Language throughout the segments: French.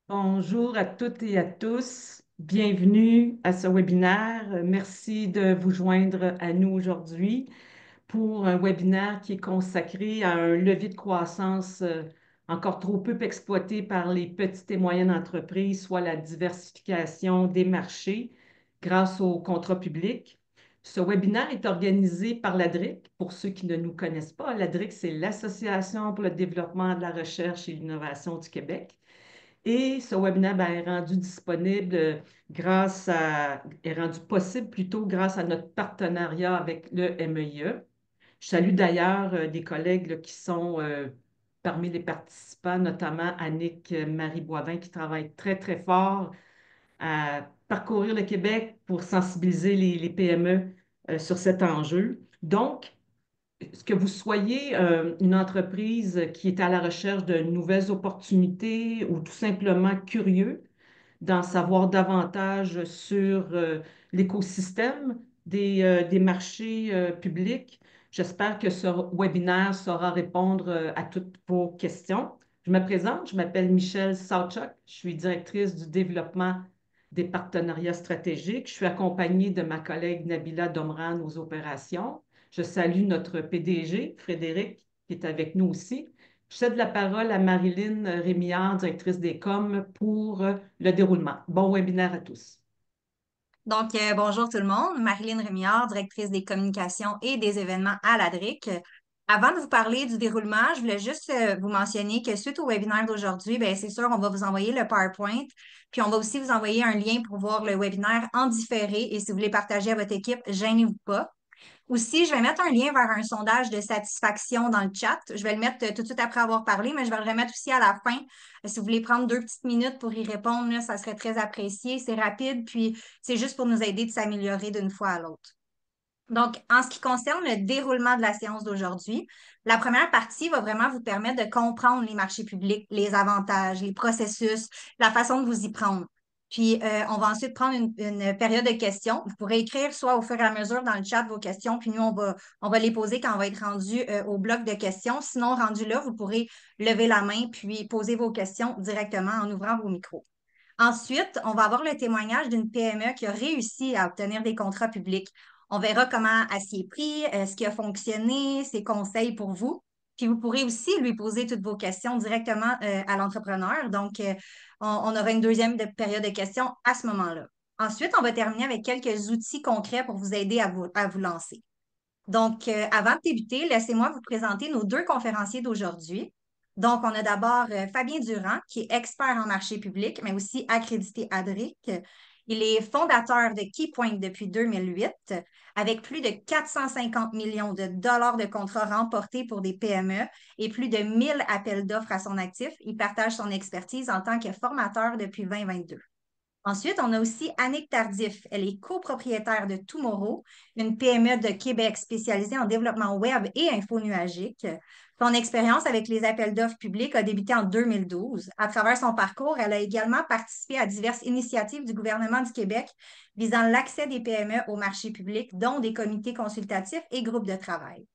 Bonjour à toutes et à tous. Bienvenue à ce webinaire. Merci de vous joindre à nous aujourd'hui pour un webinaire qui est consacré à un levier de croissance encore trop peu exploité par les petites et moyennes entreprises, soit la diversification des marchés grâce aux contrats publics. Ce webinaire est organisé par l'ADRIC. Pour ceux qui ne nous connaissent pas, l'ADRIC, c'est l'Association pour le développement de la recherche et l'innovation du Québec. Et ce webinaire est rendu disponible est rendu possible plutôt grâce à notre partenariat avec le MEIE. Je salue d'ailleurs des collègues là, qui sont parmi les participants, notamment Annick Marie Boivin, qui travaille très, très fort à parcourir le Québec pour sensibiliser les PME sur cet enjeu. Donc, que vous soyez une entreprise qui est à la recherche de nouvelles opportunités ou tout simplement curieux d'en savoir davantage sur l'écosystème des marchés publics, j'espère que ce webinaire saura répondre à toutes vos questions. Je me présente, je m'appelle Michelle Sauchuk, je suis directrice du développement des partenariats stratégiques. Je suis accompagnée de ma collègue Nabila Domran aux opérations. Je salue notre PDG, Frédéric, qui est avec nous aussi. Je cède la parole à Marilyn Rémillard, directrice des coms, pour le déroulement. Bon webinaire à tous. Bonjour tout le monde. Marilyn Rémillard, directrice des communications et des événements à l'ADRIC. Avant de vous parler du déroulement, je voulais juste vous mentionner que suite au webinaire d'aujourd'hui, ben, c'est sûr, on va vous envoyer le PowerPoint, puis on va aussi vous envoyer un lien pour voir le webinaire en différé. Et si vous voulez partager à votre équipe, gênez-vous pas. Aussi, je vais mettre un lien vers un sondage de satisfaction dans le chat. Je vais le mettre tout de suite après avoir parlé, mais je vais le remettre aussi à la fin. Si vous voulez prendre 2 petites minutes pour y répondre, là, ça serait très apprécié. C'est rapide, puis c'est juste pour nous aider de s'améliorer d'une fois à l'autre. Donc, en ce qui concerne le déroulement de la séance d'aujourd'hui, la première partie va vraiment vous permettre de comprendre les marchés publics, les avantages, les processus, la façon de vous y prendre. Puis, on va ensuite prendre une période de questions. Vous pourrez écrire soit au fur et à mesure dans le chat vos questions, puis nous, on va les poser quand on va être rendu au bloc de questions. Sinon, rendu là, vous pourrez lever la main puis poser vos questions directement en ouvrant vos micros. Ensuite, on va avoir le témoignage d'une PME qui a réussi à obtenir des contrats publics. On verra comment elle s'y est pris, ce qui a fonctionné, ses conseils pour vous. Puis vous pourrez aussi lui poser toutes vos questions directement à l'entrepreneur. Donc, on aura une deuxième période de questions à ce moment-là. Ensuite, on va terminer avec quelques outils concrets pour vous aider à vous lancer. Donc, avant de débuter, laissez-moi vous présenter nos deux conférenciers d'aujourd'hui. Donc, on a d'abord Fabien Durand, qui est expert en marché public, mais aussi accrédité ADRIC. Il est fondateur de Keypoint depuis 2008, avec plus de 450 millions de dollars de contrats remportés pour des PME et plus de 1000 appels d'offres à son actif. Il partage son expertise en tant que formateur depuis 2022. Ensuite, on a aussi Annick Tardif. Elle est copropriétaire de Tomorrow, une PME de Québec spécialisée en développement web et infonuagique. Son expérience avec les appels d'offres publics a débuté en 2012. À travers son parcours, elle a également participé à diverses initiatives du gouvernement du Québec visant l'accès des PME au marché public, dont des comités consultatifs et groupes de travail.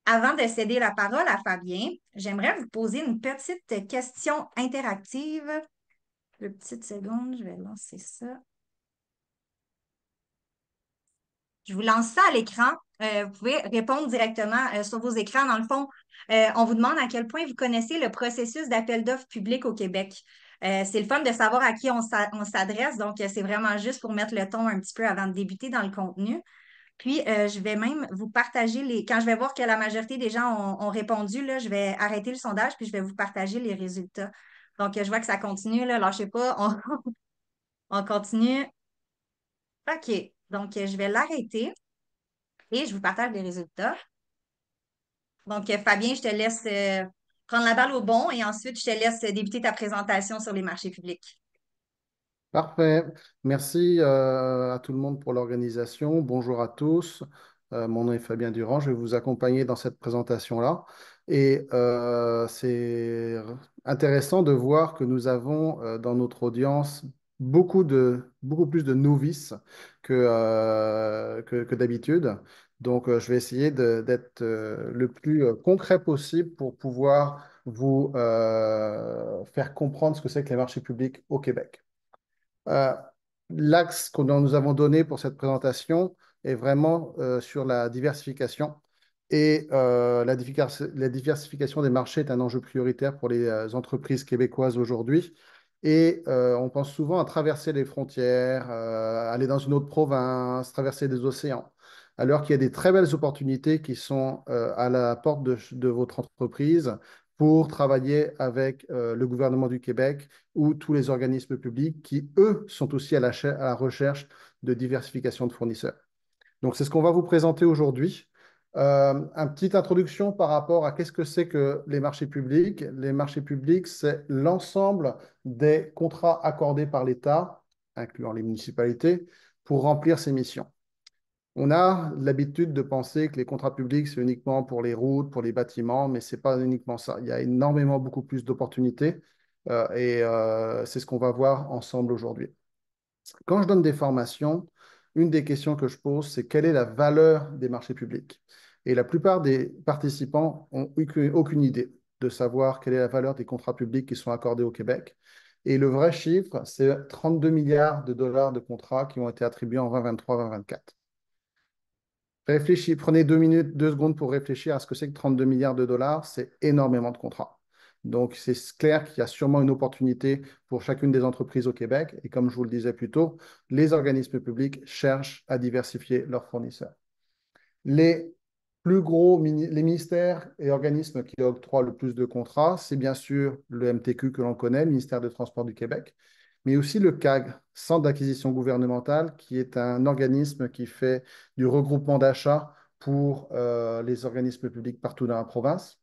Avant de céder la parole à Fabien, j'aimerais vous poser une petite question interactive. Deux petites secondes, je vais lancer ça. Je vous lance ça à l'écran. Vous pouvez répondre directement sur vos écrans. Dans le fond, on vous demande à quel point vous connaissez le processus d'appel d'offres public au Québec. C'est le fun de savoir à qui on s'adresse. Donc, c'est vraiment juste pour mettre le ton un petit peu avant de débuter dans le contenu. Puis, je vais même vous partager les. Quand je vais voir que la majorité des gens ont répondu, là, je vais arrêter le sondage puis je vais vous partager les résultats. Donc, je vois que ça continue, là. Lâchez pas. On continue. OK. Donc, je vais l'arrêter et je vous partage les résultats. Donc, Fabien, je te laisse prendre la balle au bon et ensuite, je te laisse débuter ta présentation sur les marchés publics. Parfait. Merci à tout le monde pour l'organisation. Bonjour à tous. Mon nom est Fabien Durand. Je vais vous accompagner dans cette présentation-là. Et c'est intéressant de voir que nous avons dans notre audience beaucoup plus de novices que d'habitude. Donc, je vais essayer d'être le plus concret possible pour pouvoir vous faire comprendre ce que c'est que les marchés publics au Québec. Euh, L'axe que nous avons donné pour cette présentation est vraiment sur la diversification. Et la diversification des marchés est un enjeu prioritaire pour les entreprises québécoises aujourd'hui. Et on pense souvent à traverser les frontières, aller dans une autre province, traverser des océans, alors qu'il y a des très belles opportunités qui sont à la porte de votre entreprise pour travailler avec le gouvernement du Québec ou tous les organismes publics qui, eux, sont aussi à la recherche de diversification de fournisseurs. Donc, c'est ce qu'on va vous présenter aujourd'hui. Une petite introduction par rapport à qu'est-ce que c'est que les marchés publics. Les marchés publics, c'est l'ensemble des contrats accordés par l'État, incluant les municipalités, pour remplir ses missions. On a l'habitude de penser que les contrats publics, c'est uniquement pour les routes, pour les bâtiments, mais ce n'est pas uniquement ça. Il y a énormément, beaucoup plus d'opportunités c'est ce qu'on va voir ensemble aujourd'hui. Quand je donne des formations, une des questions que je pose, c'est quelle est la valeur des marchés publics? Et la plupart des participants ont aucune idée de savoir quelle est la valeur des contrats publics qui sont accordés au Québec. Et le vrai chiffre, c'est 32 milliards de dollars de contrats qui ont été attribués en 2023-2024. Réfléchis, prenez 2 minutes, 2 secondes pour réfléchir à ce que c'est que 32 milliards de dollars. C'est énormément de contrats. Donc, c'est clair qu'il y a sûrement une opportunité pour chacune des entreprises au Québec. Et comme je vous le disais plus tôt, les organismes publics cherchent à diversifier leurs fournisseurs. Les plus gros, les ministères et organismes qui octroient le plus de contrats, c'est bien sûr le MTQ que l'on connaît, le ministère des Transports du Québec, mais aussi le CAG, Centre d'acquisition gouvernementale, qui est un organisme qui fait du regroupement d'achats pour les organismes publics partout dans la province.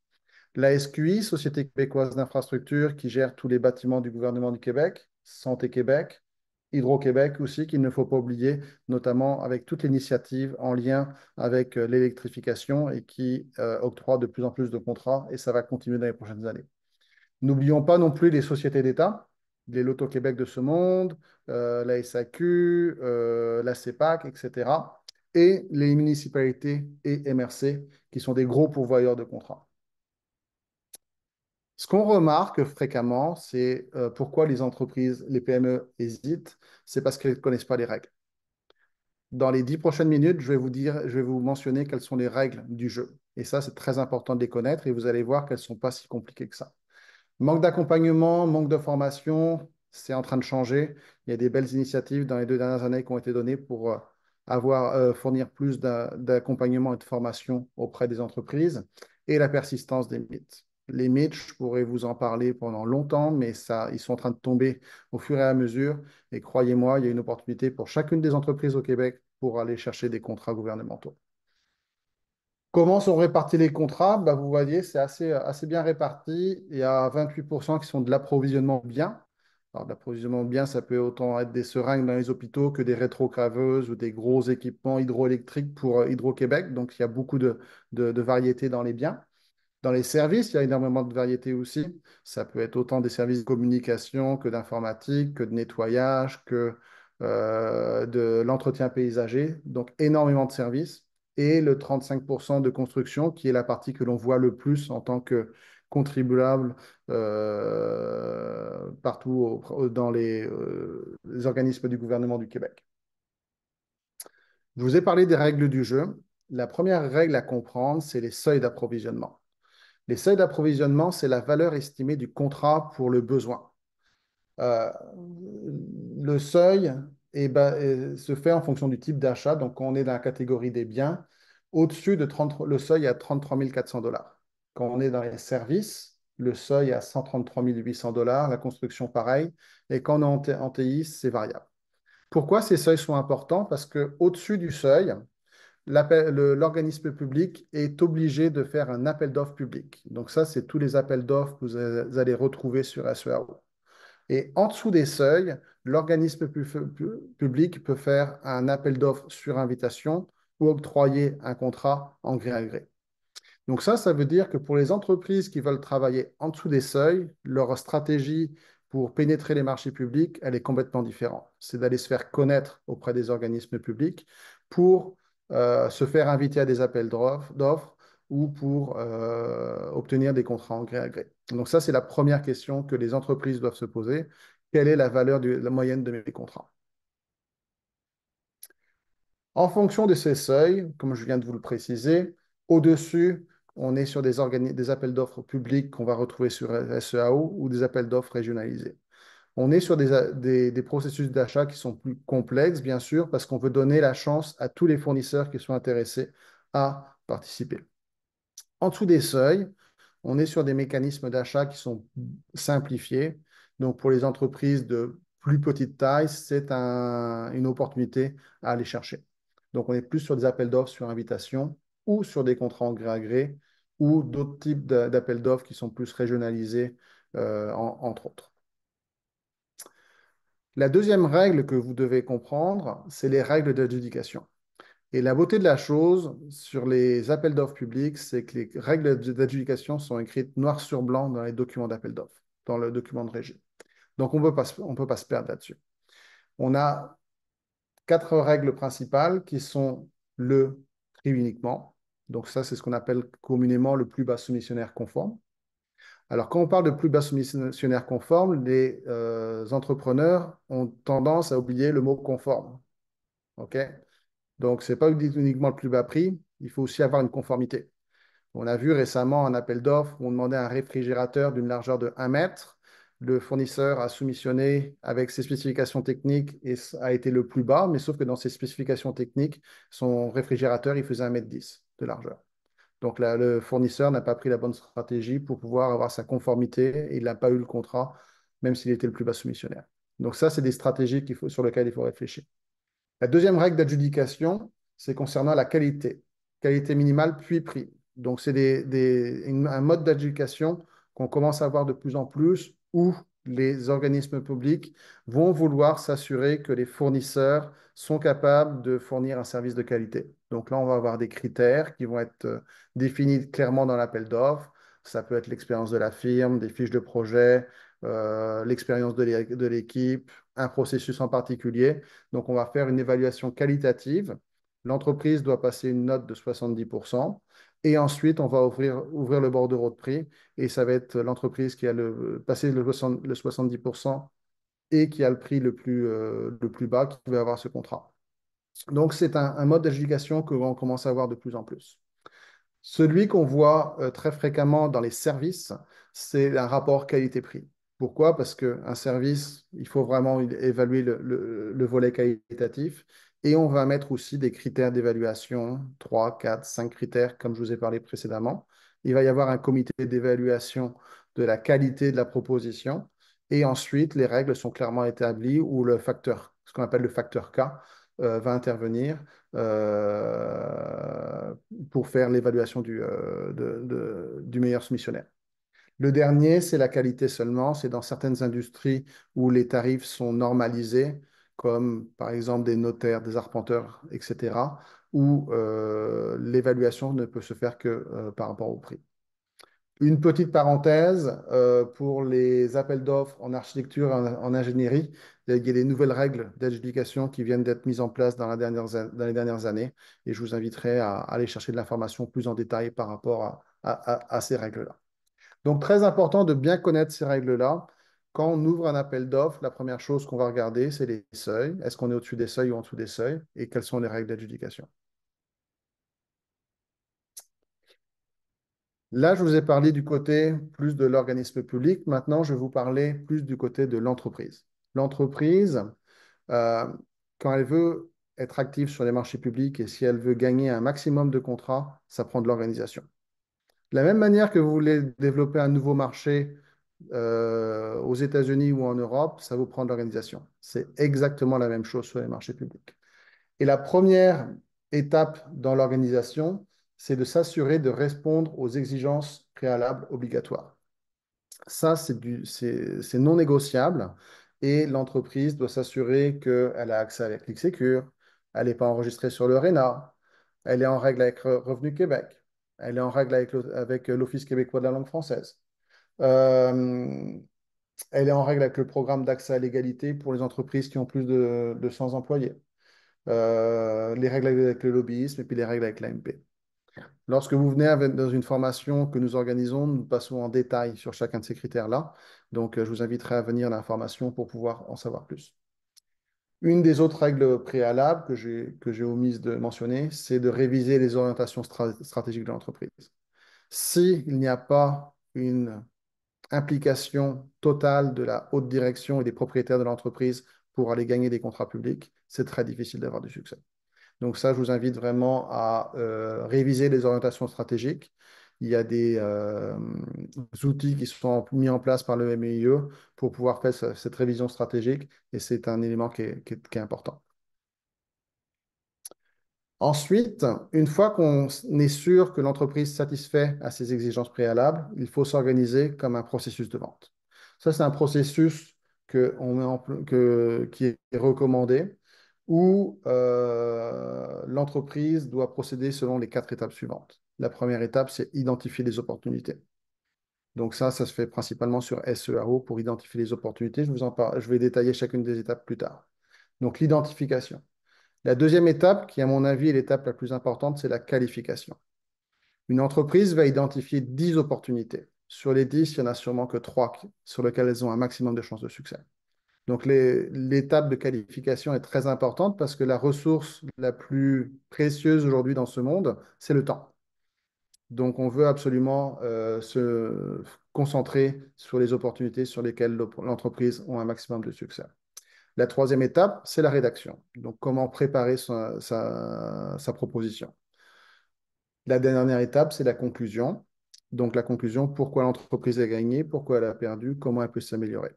La SQI, Société québécoise d'infrastructure, qui gère tous les bâtiments du gouvernement du Québec, Santé Québec, Hydro-Québec aussi, qu'il ne faut pas oublier, notamment avec toute l'initiative en lien avec l'électrification et qui octroie de plus en plus de contrats et ça va continuer dans les prochaines années. N'oublions pas non plus les sociétés d'État, les Loto-Québec de ce monde, la SAQ, la CEPAC, etc. Et les municipalités et MRC qui sont des gros pourvoyeurs de contrats. Ce qu'on remarque fréquemment, c'est pourquoi les entreprises, les PME hésitent, c'est parce qu'elles ne connaissent pas les règles. Dans les 10 prochaines minutes, je vais vous mentionner quelles sont les règles du jeu. Et ça, c'est très important de les connaître et vous allez voir qu'elles ne sont pas si compliquées que ça. Manque d'accompagnement, manque de formation, c'est en train de changer. Il y a des belles initiatives dans les 2 dernières années qui ont été données pour fournir plus d'accompagnement et de formation auprès des entreprises et la persistance des mythes. Les mythes, je pourrais vous en parler pendant longtemps, mais ça, ils sont en train de tomber au fur et à mesure. Et croyez-moi, il y a une opportunité pour chacune des entreprises au Québec pour aller chercher des contrats gouvernementaux. Comment sont répartis les contrats? Bah, vous voyez, c'est assez bien réparti. Il y a 28% qui sont de l'approvisionnement bien. Alors, de l'approvisionnement bien, ça peut autant être des seringues dans les hôpitaux que des rétrocraveuses ou des gros équipements hydroélectriques pour Hydro-Québec. Donc, il y a beaucoup de variétés dans les biens. Dans les services, il y a énormément de variétés aussi. Ça peut être autant des services de communication que d'informatique, que de nettoyage, que de l'entretien paysager. Donc, énormément de services. Et le 35% de construction, qui est la partie que l'on voit le plus en tant que contribuable partout dans les organismes du gouvernement du Québec. Je vous ai parlé des règles du jeu. La première règle à comprendre, c'est les seuils d'approvisionnement. Les seuils d'approvisionnement, c'est la valeur estimée du contrat pour le besoin. Euh, le seuil se fait en fonction du type d'achat. Donc, quand on est dans la catégorie des biens, au-dessus de 30, le seuil est à 33 400 dollars. Quand on est dans les services, le seuil est à 133 800 dollars. La construction, pareil. Et quand on est en TI, c'est variable. Pourquoi ces seuils sont importants? Parce qu'au-dessus du seuil, l'organisme public est obligé de faire un appel d'offres public. Donc ça, c'est tous les appels d'offres que vous allez retrouver sur SEAO. Et en dessous des seuils, l'organisme public peut faire un appel d'offres sur invitation ou octroyer un contrat en gré à gré. Donc ça veut dire que pour les entreprises qui veulent travailler en dessous des seuils, leur stratégie pour pénétrer les marchés publics, elle est complètement différente. C'est d'aller se faire connaître auprès des organismes publics pour se faire inviter à des appels d'offres ou pour obtenir des contrats en gré à gré. Donc ça, c'est la première question que les entreprises doivent se poser. Quelle est la valeur la moyenne de mes contrats? En fonction de ces seuils, comme je viens de vous le préciser, au-dessus, on est sur des appels d'offres publics qu'on va retrouver sur SEAO ou des appels d'offres régionalisés. On est sur des processus d'achat qui sont plus complexes, bien sûr, parce qu'on veut donner la chance à tous les fournisseurs qui sont intéressés à participer. En dessous des seuils, on est sur des mécanismes d'achat qui sont simplifiés. Donc, pour les entreprises de plus petite taille, c'est une opportunité à aller chercher. Donc, on est plus sur des appels d'offres sur invitation ou sur des contrats en gré à gré ou d'autres types d'appels d'offres qui sont plus régionalisés, entre autres. La deuxième règle que vous devez comprendre, c'est les règles d'adjudication. Et la beauté de la chose sur les appels d'offres publics, c'est que les règles d'adjudication sont écrites noir sur blanc dans les documents d'appel d'offres, dans le document de régie. Donc, on ne peut pas se perdre là-dessus. On a 4 règles principales qui sont le prix uniquement. Donc, ça, c'est ce qu'on appelle communément le plus bas soumissionnaire conforme. Alors, quand on parle de plus bas soumissionnaire conforme, les entrepreneurs ont tendance à oublier le mot conforme. OK? Donc, ce n'est pas uniquement le plus bas prix, il faut aussi avoir une conformité. On a vu récemment un appel d'offres où on demandait un réfrigérateur d'une largeur de 1 mètre. Le fournisseur a soumissionné avec ses spécifications techniques et a été le plus bas, mais sauf que dans ses spécifications techniques, son réfrigérateur, il faisait 1,10 m de largeur. Donc là, le fournisseur n'a pas pris la bonne stratégie pour pouvoir avoir sa conformité et il n'a pas eu le contrat, même s'il était le plus bas soumissionnaire. Donc ça, c'est des stratégies sur lesquelles il faut réfléchir. La deuxième règle d'adjudication, c'est concernant la qualité. Qualité minimale puis prix. Donc, c'est un mode d'adjudication qu'on commence à voir de plus en plus où les organismes publics vont vouloir s'assurer que les fournisseurs sont capables de fournir un service de qualité. Donc là, on va avoir des critères qui vont être définis clairement dans l'appel d'offres. Ça peut être l'expérience de la firme, des fiches de projet, l'expérience de l'équipe, un processus en particulier. Donc, on va faire une évaluation qualitative. L'entreprise doit passer une note de 70%. Et ensuite, on va ouvrir le bordereau de prix. Et ça va être l'entreprise qui a passé le 70% et qui a le prix le plus bas qui va avoir ce contrat. Donc, c'est un mode d'adjudication que l'on commence à voir de plus en plus. Celui qu'on voit très fréquemment dans les services, c'est un rapport qualité-prix. Pourquoi? Parce qu'un service, il faut vraiment évaluer le volet qualitatif et on va mettre aussi des critères d'évaluation, 3, 4, 5 critères, comme je vous ai parlé précédemment. Il va y avoir un comité d'évaluation de la qualité de la proposition et ensuite, les règles sont clairement établies où ce qu'on appelle le facteur K, va intervenir euh, pour faire l'évaluation du meilleur soumissionnaire. Le dernier, c'est la qualité seulement. C'est dans certaines industries où les tarifs sont normalisés, comme par exemple des notaires, des arpenteurs, etc., où l'évaluation ne peut se faire que par rapport au prix. Une petite parenthèse, pour les appels d'offres en architecture, en ingénierie, il y a des nouvelles règles d'adjudication qui viennent d'être mises en place dans les dernières années et je vous inviterai à aller chercher de l'information plus en détail par rapport à ces règles-là. Donc, très important de bien connaître ces règles-là. Quand on ouvre un appel d'offres, la première chose qu'on va regarder, c'est les seuils. Est-ce qu'on est au-dessus des seuils ou en dessous des seuils et quelles sont les règles d'adjudication? Là, je vous ai parlé du côté plus de l'organisme public. Maintenant, je vais vous parler plus du côté de l'entreprise. L'entreprise, euh, quand elle veut être active sur les marchés publics et si elle veut gagner un maximum de contrats, ça prend de l'organisation. De la même manière que vous voulez développer un nouveau marché aux États-Unis ou en Europe, ça vous prend de l'organisation. C'est exactement la même chose sur les marchés publics. Et la première étape dans l'organisation, c'est de s'assurer de répondre aux exigences préalables obligatoires. Ça, c'est non négociable et l'entreprise doit s'assurer qu'elle a accès avec ClickSecure, elle n'est pas enregistrée sur le RENA, elle est en règle avec Revenu Québec, elle est en règle avec l'Office québécois de la langue française. Euh, Elle est en règle avec le programme d'accès à l'égalité pour les entreprises qui ont plus de 100 employés. les règles avec le lobbyisme et puis les règles avec l'AMP. Lorsque vous venez dans une formation que nous organisons, nous passons en détail sur chacun de ces critères-là. Donc, je vous inviterai à venir à l'information pour pouvoir en savoir plus. Une des autres règles préalables que j'ai omise de mentionner, c'est de réviser les orientations stratégiques de l'entreprise. S'il n'y a pas une implication totale de la haute direction et des propriétaires de l'entreprise pour aller gagner des contrats publics, c'est très difficile d'avoir du succès. Donc ça, je vous invite vraiment à réviser les orientations stratégiques. Il y a des outils qui sont mis en place par le MIE pour pouvoir faire cette révision stratégique et c'est un élément qui est important. Ensuite, une fois qu'on est sûr que l'entreprise satisfait à ses exigences préalables, il faut s'organiser comme un processus de vente. Ça, c'est un processus qui est recommandé où l'entreprise doit procéder selon les 4 étapes suivantes. La première étape, c'est identifier les opportunités. Donc ça se fait principalement sur SEAO pour identifier les opportunités. Je vais détailler chacune des étapes plus tard. Donc l'identification. La deuxième étape, qui à mon avis est l'étape la plus importante, c'est la qualification. Une entreprise va identifier 10 opportunités. Sur les 10, il n'y en a sûrement que 3 sur lesquelles elles ont un maximum de chances de succès. Donc l'étape de qualification est très importante parce que la ressource la plus précieuse aujourd'hui dans ce monde, c'est le temps. Donc on veut absolument se concentrer sur les opportunités sur lesquelles l'entreprise a un maximum de succès. La troisième étape, c'est la rédaction. Donc, comment préparer sa proposition. La dernière étape, c'est la conclusion. Donc, la conclusion, pourquoi l'entreprise a gagné, pourquoi elle a perdu, comment elle peut s'améliorer.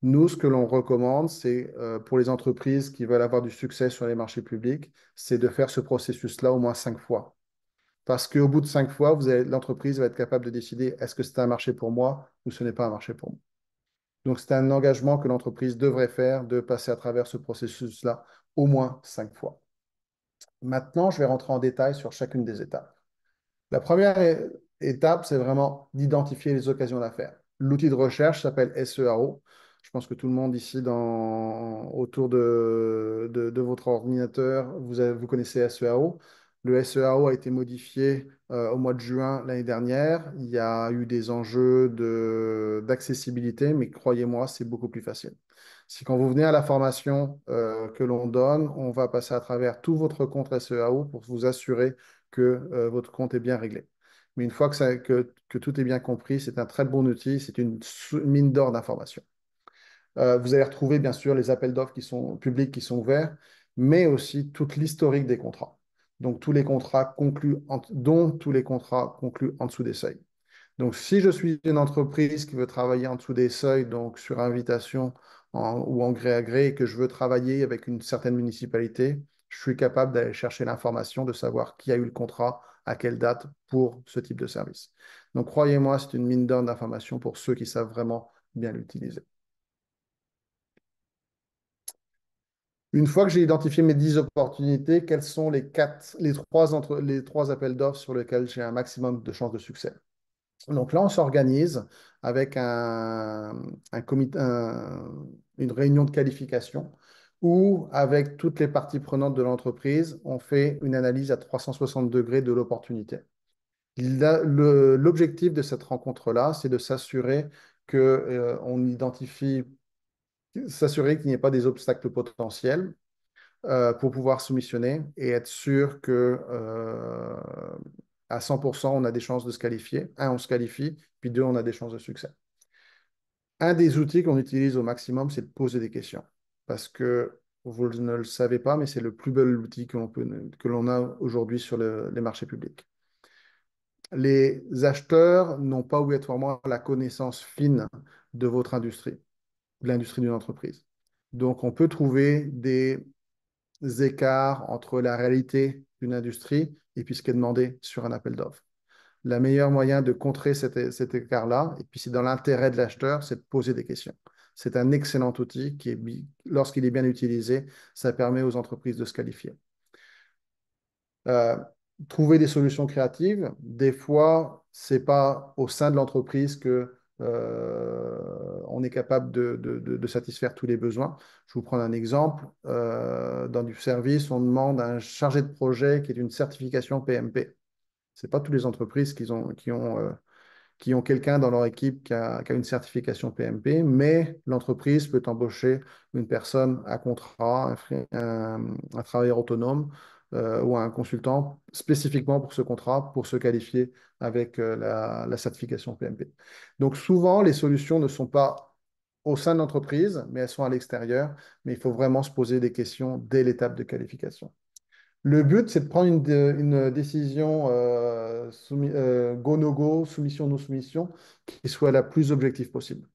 Nous, ce que l'on recommande, c'est pour les entreprises qui veulent avoir du succès sur les marchés publics, c'est de faire ce processus-là au moins 5 fois. Parce qu'au bout de 5 fois, l'entreprise va être capable de décider est-ce que c'est un marché pour moi ou ce n'est pas un marché pour moi. Donc, c'est un engagement que l'entreprise devrait faire de passer à travers ce processus-là au moins 5 fois. Maintenant, je vais rentrer en détail sur chacune des étapes. La première étape, c'est vraiment d'identifier les occasions d'affaires. L'outil de recherche s'appelle SEAO. Je pense que tout le monde ici autour de votre ordinateur, vous connaissez SEAO. Le SEAO a été modifié au mois de juin l'année dernière. Il y a eu des enjeux d'accessibilité, mais croyez-moi, c'est beaucoup plus facile. Si quand vous venez à la formation que l'on donne, on va passer à travers tout votre compte SEAO pour vous assurer que votre compte est bien réglé. Mais une fois que tout est bien compris, c'est un très bon outil, c'est une mine d'or d'informations. Vous allez retrouver bien sûr les appels d'offres qui sont publics, qui sont ouverts, mais aussi toute l'historique des contrats. Donc tous les contrats conclus, dont tous les contrats conclus en dessous des seuils. Donc, si je suis une entreprise qui veut travailler en dessous des seuils, donc sur invitation ou en gré à gré, et que je veux travailler avec une certaine municipalité, je suis capable d'aller chercher l'information, de savoir qui a eu le contrat, à quelle date pour ce type de service. Donc, croyez-moi, c'est une mine d'or d'informations pour ceux qui savent vraiment bien l'utiliser. Une fois que j'ai identifié mes 10 opportunités, quels sont les trois appels d'offres sur lesquels j'ai un maximum de chances de succès? Donc là, on s'organise avec une réunion de qualification où, avec toutes les parties prenantes de l'entreprise, on fait une analyse à 360 degrés de l'opportunité. L'objectif de cette rencontre-là, c'est de s'assurer qu'il n'y ait pas des obstacles potentiels pour pouvoir soumissionner et être sûr que à 100%, on a des chances de se qualifier. Un, on se qualifie, puis deux, on a des chances de succès. Un des outils qu'on utilise au maximum, c'est de poser des questions. Parce que vous ne le savez pas, mais c'est le plus bel outil que l'on a aujourd'hui sur les marchés publics. Les acheteurs n'ont pas obligatoirement la connaissance fine de votre industrie, de l'industrie d'une entreprise. Donc, on peut trouver des écarts entre la réalité d'une industrie et puis ce qui est demandé sur un appel d'offres. Le meilleur moyen de contrer cet écart-là, et puis c'est dans l'intérêt de l'acheteur, c'est de poser des questions. C'est un excellent outil lorsqu'il est bien utilisé, ça permet aux entreprises de se qualifier. Trouver des solutions créatives, des fois, ce n'est pas au sein de l'entreprise que on est capable de satisfaire tous les besoins. Je vais vous prendre un exemple. Dans du service, on demande à un chargé de projet qui est une certification PMP. Ce n'est pas toutes les entreprises qui ont quelqu'un dans leur équipe qui a une certification PMP, mais l'entreprise peut embaucher une personne à contrat, un travailleur autonome ou un consultant spécifiquement pour ce contrat, pour se qualifier avec la certification PMP. Donc souvent, les solutions ne sont pas au sein de l'entreprise, mais elles sont à l'extérieur, mais il faut vraiment se poser des questions dès l'étape de qualification. Le but, c'est de prendre une décision go-no-go, soumission-no soumission, qui soit la plus objective possible.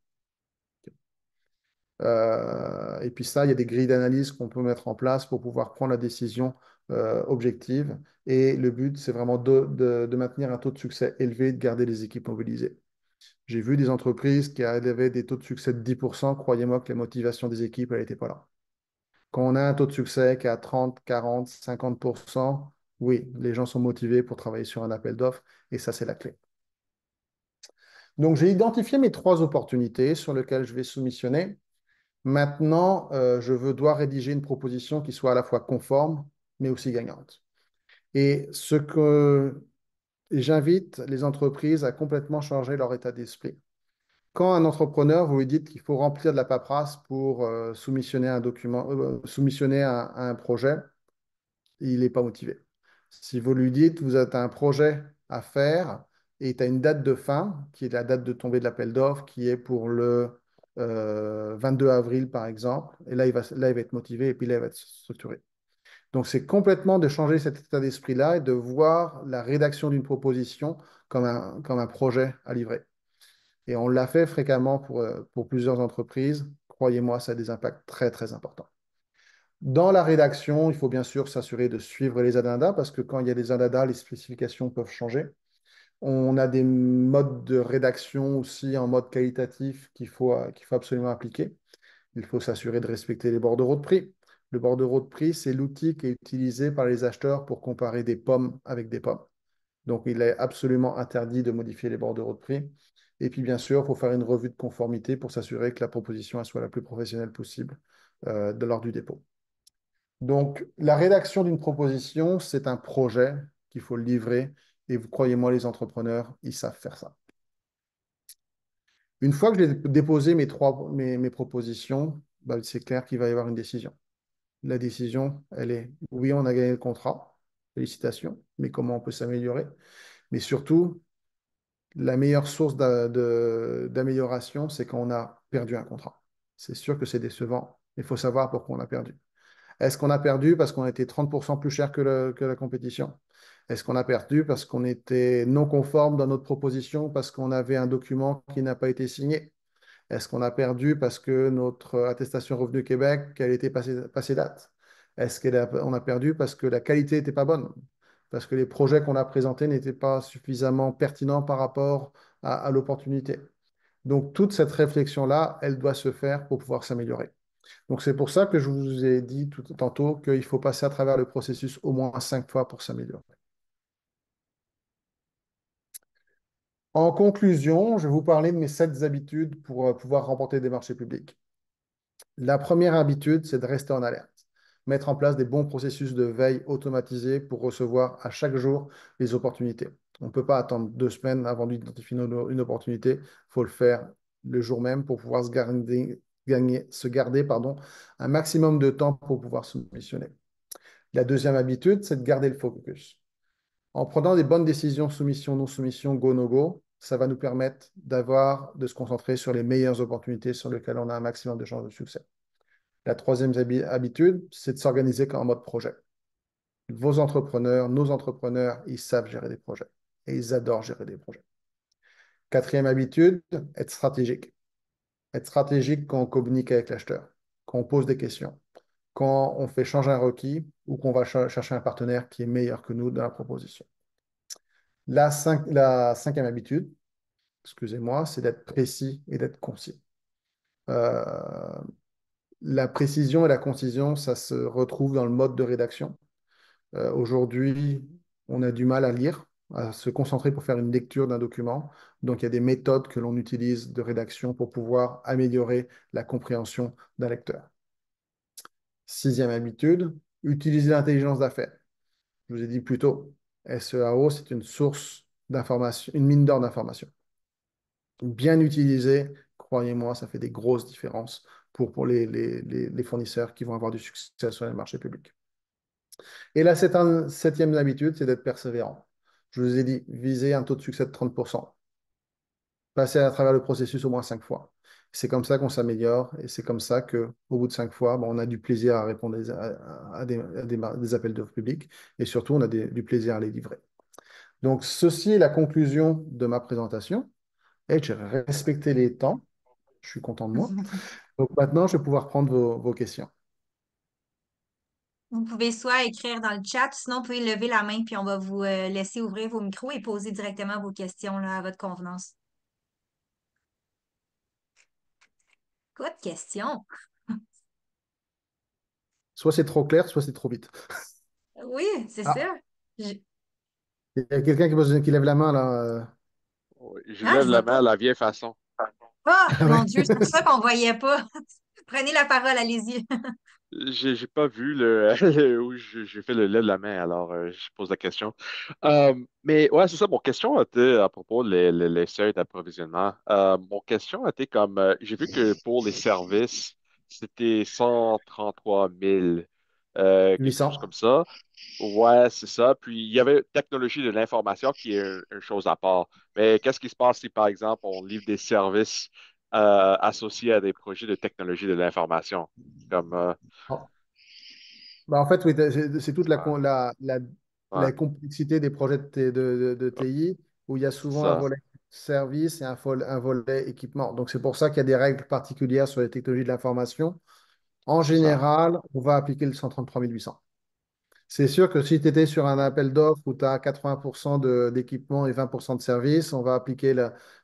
Et puis ça, il y a des grilles d'analyse qu'on peut mettre en place pour pouvoir prendre la décision objective. Et le but, c'est vraiment de maintenir un taux de succès élevé, de garder les équipes mobilisées. J'ai vu des entreprises qui avaient des taux de succès de 10%. Croyez-moi que la motivation des équipes, elle n'était pas là. Quand on a un taux de succès qui est à 30, 40, 50%, oui, les gens sont motivés pour travailler sur un appel d'offres et ça, c'est la clé. Donc, j'ai identifié mes 3 opportunités sur lesquelles je vais soumissionner. Maintenant, dois rédiger une proposition qui soit à la fois conforme, mais aussi gagnante. Et ce que j'invite les entreprises à complètement changer leur état d'esprit. Quand un entrepreneur, vous lui dites qu'il faut remplir de la paperasse pour soumissionner un document, soumissionner un projet, il n'est pas motivé. Si vous lui dites, vous avez un projet à faire et tu as une date de fin, qui est la date de tombée de l'appel d'offres, qui est pour le 22 avril, par exemple, et là, il va être motivé et puis là, il va être structuré. Donc, c'est complètement de changer cet état d'esprit-là et de voir la rédaction d'une proposition comme un projet à livrer. Et on l'a fait fréquemment pour plusieurs entreprises. Croyez-moi, ça a des impacts très, très importants. Dans la rédaction, il faut bien sûr s'assurer de suivre les agendas parce que quand il y a des agendas, les spécifications peuvent changer. On a des modes de rédaction aussi en mode qualitatif qu'il faut absolument appliquer. Il faut s'assurer de respecter les bordereaux de prix. Le bordereau de prix, c'est l'outil qui est utilisé par les acheteurs pour comparer des pommes avec des pommes. Donc, il est absolument interdit de modifier les bordereaux de prix. Et puis, bien sûr, il faut faire une revue de conformité pour s'assurer que la proposition elle soit la plus professionnelle possible lors du dépôt. Donc, la rédaction d'une proposition, c'est un projet qu'il faut livrer. Et vous croyez-moi, les entrepreneurs, ils savent faire ça. Une fois que j'ai déposé mes propositions, bah, c'est clair qu'il va y avoir une décision. La décision, elle est, oui, on a gagné le contrat, félicitations, mais comment on peut s'améliorer? Mais surtout, la meilleure source d'amélioration, c'est quand on a perdu un contrat. C'est sûr que c'est décevant, mais il faut savoir pourquoi on a perdu. Est-ce qu'on a perdu parce qu'on était 30% plus cher que la compétition? Est-ce qu'on a perdu parce qu'on était non conforme dans notre proposition, parce qu'on avait un document qui n'a pas été signé? Est-ce qu'on a perdu parce que notre attestation Revenu Québec, elle était passée date? Est-ce qu'on a perdu parce que la qualité n'était pas bonne? Parce que les projets qu'on a présentés n'étaient pas suffisamment pertinents par rapport à l'opportunité? Donc, toute cette réflexion-là, elle doit se faire pour pouvoir s'améliorer. Donc, c'est pour ça que je vous ai dit tantôt qu'il faut passer à travers le processus au moins 5 fois pour s'améliorer. En conclusion, je vais vous parler de mes 7 habitudes pour pouvoir remporter des marchés publics. La première habitude, c'est de rester en alerte. Mettre en place des bons processus de veille automatisés pour recevoir à chaque jour les opportunités. On ne peut pas attendre 2 semaines avant d'identifier une opportunité. Il faut le faire le jour même pour pouvoir se garder un maximum de temps pour pouvoir se missionner. La deuxième habitude, c'est de garder le focus. En prenant des bonnes décisions, soumission, non soumission, go, no go, ça va nous permettre de se concentrer sur les meilleures opportunités sur lesquelles on a un maximum de chances de succès. La troisième habitude, c'est de s'organiser en mode projet. Vos entrepreneurs, nos entrepreneurs, ils savent gérer des projets et ils adorent gérer des projets. Quatrième habitude, être stratégique. Être stratégique quand on communique avec l'acheteur, quand on pose des questions, quand on fait changer un requis ou qu'on va chercher un partenaire qui est meilleur que nous dans la proposition. La cinquième habitude, excusez-moi, c'est d'être précis et d'être concis. Euh, la précision et la concision, ça se retrouve dans le mode de rédaction. Aujourd'hui, on a du mal à lire à se concentrer pour faire une lecture d'un document. Donc, il y a des méthodes que l'on utilise de rédaction pour pouvoir améliorer la compréhension d'un lecteur. Sixième habitude, utiliser l'intelligence d'affaires. Je vous ai dit plus tôt, SEAO, c'est une source d'information, une mine d'or d'information. Bien utilisée, croyez-moi, ça fait des grosses différences pour les fournisseurs qui vont avoir du succès sur les marchés publics. Et la septième habitude, c'est d'être persévérant. Je vous ai dit, visez un taux de succès de 30%. Passez à travers le processus au moins 5 fois. C'est comme ça qu'on s'améliore et c'est comme ça qu'au bout de 5 fois, bon, on a du plaisir à répondre des appels d'offres publics et surtout, on a du plaisir à les livrer. Donc, ceci est la conclusion de ma présentation. Et j'ai respecté les temps. Je suis content de moi. Donc, maintenant, je vais pouvoir prendre vos questions. Vous pouvez soit écrire dans le chat, sinon vous pouvez lever la main, puis on va vous laisser ouvrir vos micros et poser directement vos questions là, à votre convenance. Quoi de questions? Soit c'est trop clair, soit c'est trop vite. Oui, c'est Ah, ça. Je... il y a quelqu'un qui lève la main là. Oui, je Ah, lève je la vois main pas. à la vieille façon. Ah, Ah mon ouais. Dieu, c'est pour ça qu'on voyait pas. Prenez la parole, allez-y. J'ai pas vu où j'ai fait le lève la main, alors je pose la question. Mais ouais, c'est ça, mon question était à propos les seuils d'approvisionnement. Mon question était comme, j'ai vu que pour les services, c'était 133 000, quelque chose 800. comme ça. Ouais, c'est ça. Puis il y avait technologie de l'information qui est une chose à part. Mais qu'est-ce qui se passe si, par exemple, on livre des services associés à des projets de technologie de l'information? Comme, Ah. Bah, en fait, oui, c'est toute ouais, la ouais, complexité des projets de ouais, TI où il y a c'est souvent un ça, volet service et un volet équipement. Donc, c'est pour ça qu'il y a des règles particulières sur les technologies de l'information. En c'est ça. général, on va appliquer le 133 800. C'est sûr que si tu étais sur un appel d'offres où tu as 80% d'équipement et 20% de services, on va appliquer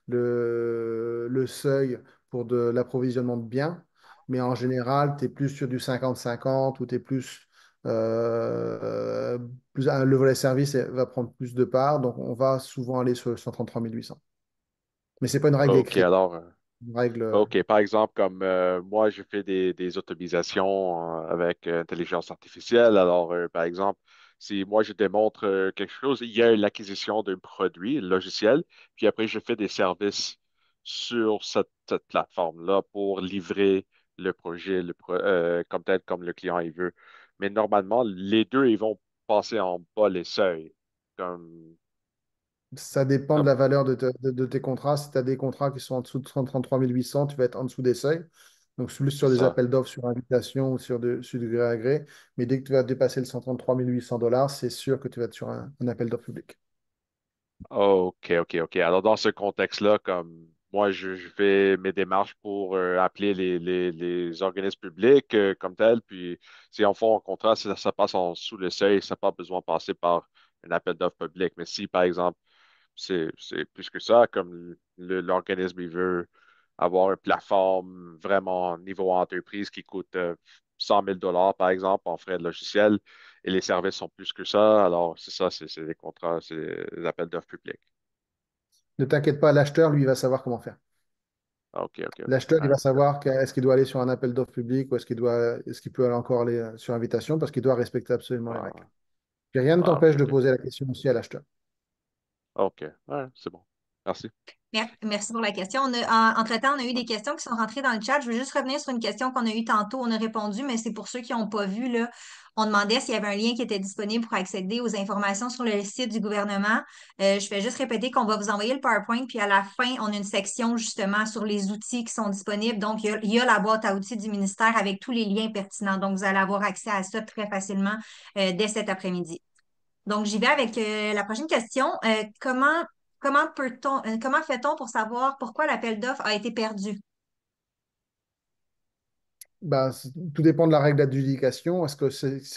le seuil pour de l'approvisionnement de biens. Mais en général, tu es plus sur du 50-50 ou tu es le volet service va prendre plus de parts. Donc, on va souvent aller sur le 133 800. Mais ce n'est pas une règle OK, écrite. alors, Une règle, OK, par exemple, comme moi, je fais des automatisations avec intelligence artificielle. Alors, par exemple, si moi, je démontre quelque chose, il y a l'acquisition d'un produit logiciel, puis après, je fais des services sur cette plateforme-là pour livrer le projet comme tel, comme le client il veut. Mais normalement, les deux, ils vont passer en bas les seuils. Comme, Ça dépend de comme la valeur de tes contrats. Si tu as des contrats qui sont en dessous de 133 800, tu vas être en dessous des seuils. Donc, plus c'est sur des ça. appels d'offres sur invitation ou sur du gré à gré. Mais dès que tu vas dépasser le 133 800 $, c'est sûr que tu vas être sur un appel d'offres public. OK, OK, OK. Alors, dans ce contexte-là, comme moi, je fais mes démarches pour appeler les organismes publics comme tel, puis si on fait un contrat, si ça passe en sous le seuil, ça n'a pas besoin de passer par un appel d'offres public. Mais si, par exemple, c'est plus que ça, comme l'organisme, il veut avoir une plateforme vraiment niveau entreprise qui coûte 100 000 par exemple, en frais de logiciel, et les services sont plus que ça, alors c'est ça, c'est des contrats, c'est des appels d'offres publics. Ne t'inquiète pas, l'acheteur, lui, il va savoir comment faire. Ah, OK, OK, OK. L'acheteur, il Ouais. va savoir est-ce qu'il doit aller sur un appel d'offres public ou est-ce qu'il peut aller encore aller sur invitation parce qu'il doit respecter absolument les règles. Ah, Puis rien ne ah, OK, t'empêche de OK. poser la question aussi à l'acheteur. OK, ouais, c'est bon. Merci. Merci pour la question. Entre-temps, on a eu des questions qui sont rentrées dans le chat. Je veux juste revenir sur une question qu'on a eue tantôt. On a répondu, mais c'est pour ceux qui n'ont pas vu, là. On demandait s'il y avait un lien qui était disponible pour accéder aux informations sur le site du gouvernement. Je vais juste répéter qu'on va vous envoyer le PowerPoint, puis à la fin, on a une section justement sur les outils qui sont disponibles. Donc, il y a la boîte à outils du ministère avec tous les liens pertinents. Donc, vous allez avoir accès à ça très facilement dès cet après-midi. Donc, j'y vais avec la prochaine question. Comment fait-on pour savoir pourquoi l'appel d'offres a été perdu? Ben, tout dépend de la règle d'adjudication. Est-ce que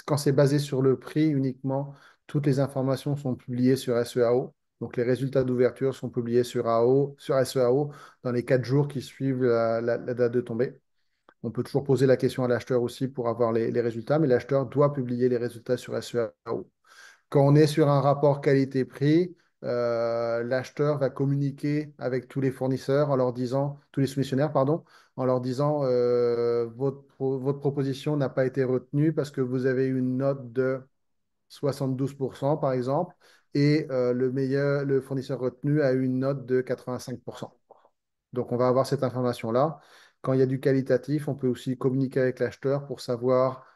quand c'est basé sur le prix uniquement, toutes les informations sont publiées sur SEAO. Donc les résultats d'ouverture sont publiés sur SEAO dans les 4 jours qui suivent la date de tombée. On peut toujours poser la question à l'acheteur aussi pour avoir les résultats, mais l'acheteur doit publier les résultats sur SEAO. Quand on est sur un rapport qualité-prix, l'acheteur va communiquer avec tous les fournisseurs en leur disant, tous les soumissionnaires, pardon, en leur disant votre proposition n'a pas été retenue parce que vous avez une note de 72% par exemple, et le fournisseur retenu a eu une note de 85%. Donc, on va avoir cette information-là. Quand il y a du qualitatif, on peut aussi communiquer avec l'acheteur pour savoir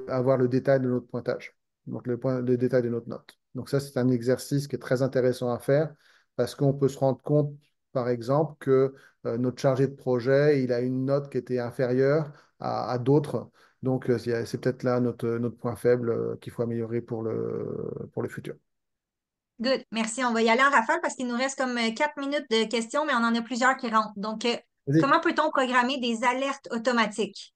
avoir le détail de notre pointage, donc le détail de notre note. Donc, ça, c'est un exercice qui est très intéressant à faire parce qu'on peut se rendre compte, par exemple, que notre chargé de projet, il a une note qui était inférieure à d'autres. Donc, c'est peut-être là notre point faible qu'il faut améliorer pour le futur. Good. Merci. On va y aller en rafale parce qu'il nous reste comme 4 minutes de questions, mais on en a plusieurs qui rentrent. Donc, Vas-y. comment peut-on programmer des alertes automatiques?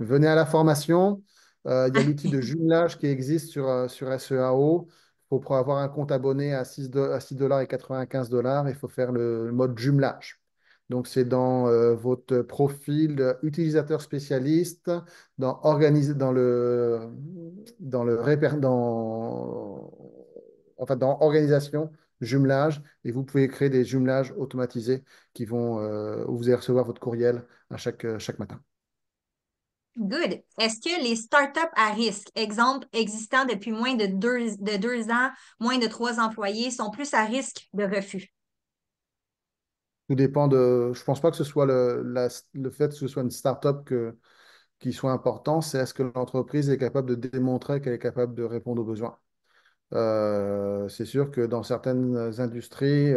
Venez à la formation. Il y a l'outil de jumelage qui existe sur SEAO. Pour avoir un compte abonné à 6 et 95 $, il faut faire le mode jumelage. Donc, c'est dans votre profil utilisateur spécialiste, dans organisation, jumelage, et vous pouvez créer des jumelages automatisés où vous allez recevoir votre courriel à chaque matin. Good. Est-ce que les startups à risque, exemple existant depuis moins de 2 ans, moins de 3 employés, sont plus à risque de refus? Tout dépend de. Je pense pas que ce soit le fait que ce soit une start-up qui soit important, c'est est-ce que l'entreprise est capable de démontrer qu'elle est capable de répondre aux besoins. C'est sûr que dans certaines industries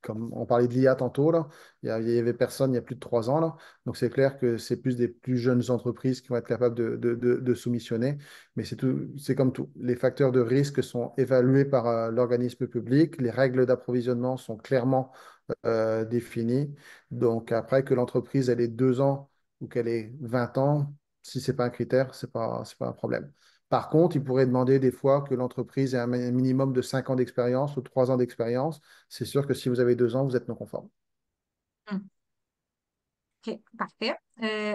comme on parlait de l'IA tantôt, là, il y avait personne il y a plus de 3 ans, là. Donc c'est clair que c'est plus des plus jeunes entreprises qui vont être capables de soumissionner. Mais c'est comme tout. Les facteurs de risque sont évalués par l'organisme public. Les règles d'approvisionnement sont clairement définies. Donc après que l'entreprise elle ait 2 ans ou qu'elle ait 20 ans, si ce n'est pas un critère, c'est pas un problème. Par contre, il pourrait demander des fois que l'entreprise ait un minimum de 5 ans d'expérience ou 3 ans d'expérience. C'est sûr que si vous avez 2 ans, vous êtes non conforme. Hmm. OK, parfait.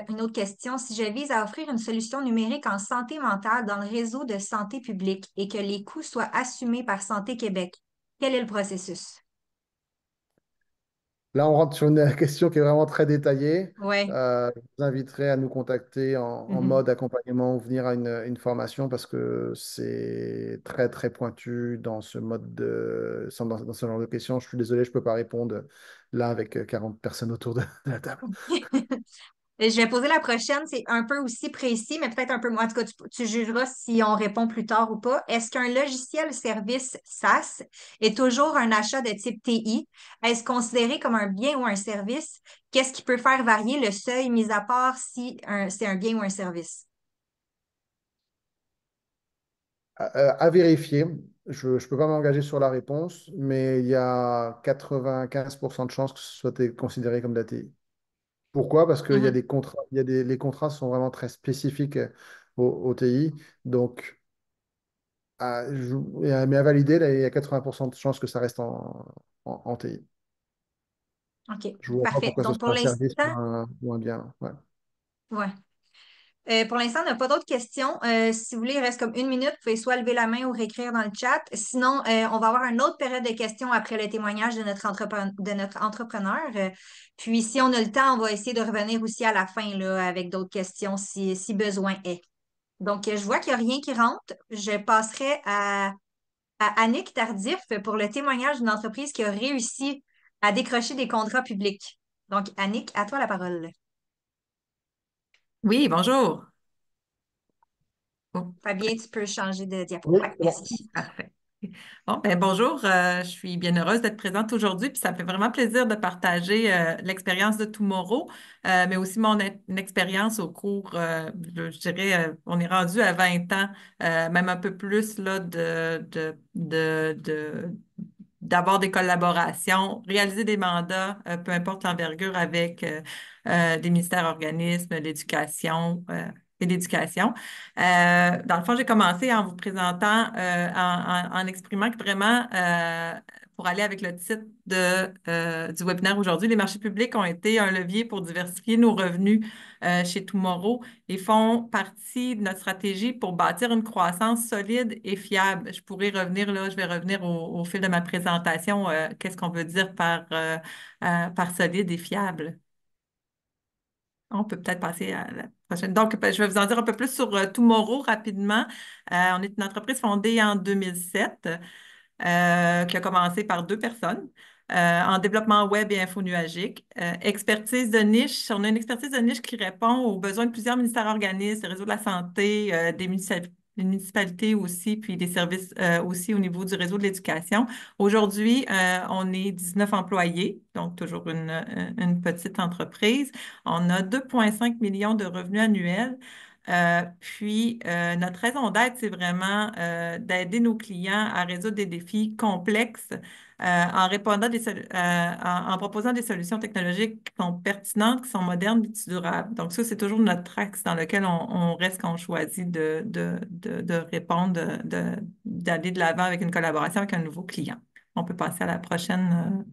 Une autre question. Si je vise à offrir une solution numérique en santé mentale dans le réseau de santé publique et que les coûts soient assumés par Santé Québec, quel est le processus? Là, on rentre sur une question qui est vraiment très détaillée. Oui. Je vous inviterai à nous contacter en Mhm. mode accompagnement ou venir à une formation parce que c'est très, très pointu dans ce dans ce genre de questions. Je suis désolé, je ne peux pas répondre là avec 40 personnes autour de la table. Je vais poser la prochaine, c'est un peu aussi précis, mais peut-être un peu moins. En tout cas, tu jugeras si on répond plus tard ou pas. Est-ce qu'un logiciel service SaaS est toujours un achat de type TI? Est-ce considéré comme un bien ou un service? Qu'est-ce qui peut faire varier le seuil, mis à part si c'est un bien ou un service? À vérifier. Je ne peux pas m'engager sur la réponse, mais il y a 95% de chances que ce soit considéré comme de la TI. Pourquoi? Parce qu'il y a Mhm. des contrats, les contrats sont vraiment très spécifiques au TI. Donc, mais à valider, là, il y a 80% de chances que ça reste en TI. OK, Je ne vois pas parfait. pourquoi ce Donc, pour serait un service l'instant, ou un bien. Ouais. ouais. Pour l'instant, on n'a pas d'autres questions. Si vous voulez, il reste comme 1 minute. Vous pouvez soit lever la main ou réécrire dans le chat. Sinon, on va avoir une autre période de questions après le témoignage de notre entrepreneur. Puis, si on a le temps, on va essayer de revenir aussi à la fin là, avec d'autres questions si besoin est. Donc, je vois qu'il n'y a rien qui rentre. Je passerai à Annick Tardif pour le témoignage d'une entreprise qui a réussi à décrocher des contrats publics. Donc, Annick, à toi la parole. Oui, bonjour. Oh, Fabien, tu peux changer de diapo. Oui, Oui, c'est bon. merci. parfait. Bon, ben bonjour, je suis bien heureuse d'être présente aujourd'hui, puis ça me fait vraiment plaisir de partager l'expérience de Tomorrow, mais aussi mon expérience au cours, je dirais, on est rendu à 20 ans, même un peu plus là, d'avoir des collaborations, réaliser des mandats, peu importe l'envergure, avec des ministères, organismes, et l'éducation. Dans le fond, j'ai commencé en vous présentant, en exprimant que vraiment, pour aller avec le titre du webinaire aujourd'hui, les marchés publics ont été un levier pour diversifier nos revenus chez Tomorrow et font partie de notre stratégie pour bâtir une croissance solide et fiable. Je pourrais revenir là, je vais revenir au fil de ma présentation, qu'est-ce qu'on veut dire par solide et fiable. On peut peut-être passer à la prochaine. Donc, je vais vous en dire un peu plus sur Tomorrow rapidement. On est une entreprise fondée en 2007 qui a commencé par deux personnes en développement web et infonuagique. Expertise de niche, on a une expertise de niche qui répond aux besoins de plusieurs ministères organismes, des réseaux de la santé, des municipalités aussi, puis des services aussi au niveau du réseau de l'éducation. Aujourd'hui, on est 19 employés, donc toujours une petite entreprise. On a 2,5 millions de revenus annuels. Puis, notre raison d'être, c'est vraiment d'aider nos clients à résoudre des défis complexes en répondant en proposant des solutions technologiques qui sont pertinentes, qui sont modernes et durables. Donc, ça, c'est toujours notre axe dans lequel on reste quand on choisit de répondre, d'aller de l'avant avec une collaboration avec un nouveau client. On peut passer à la prochaine.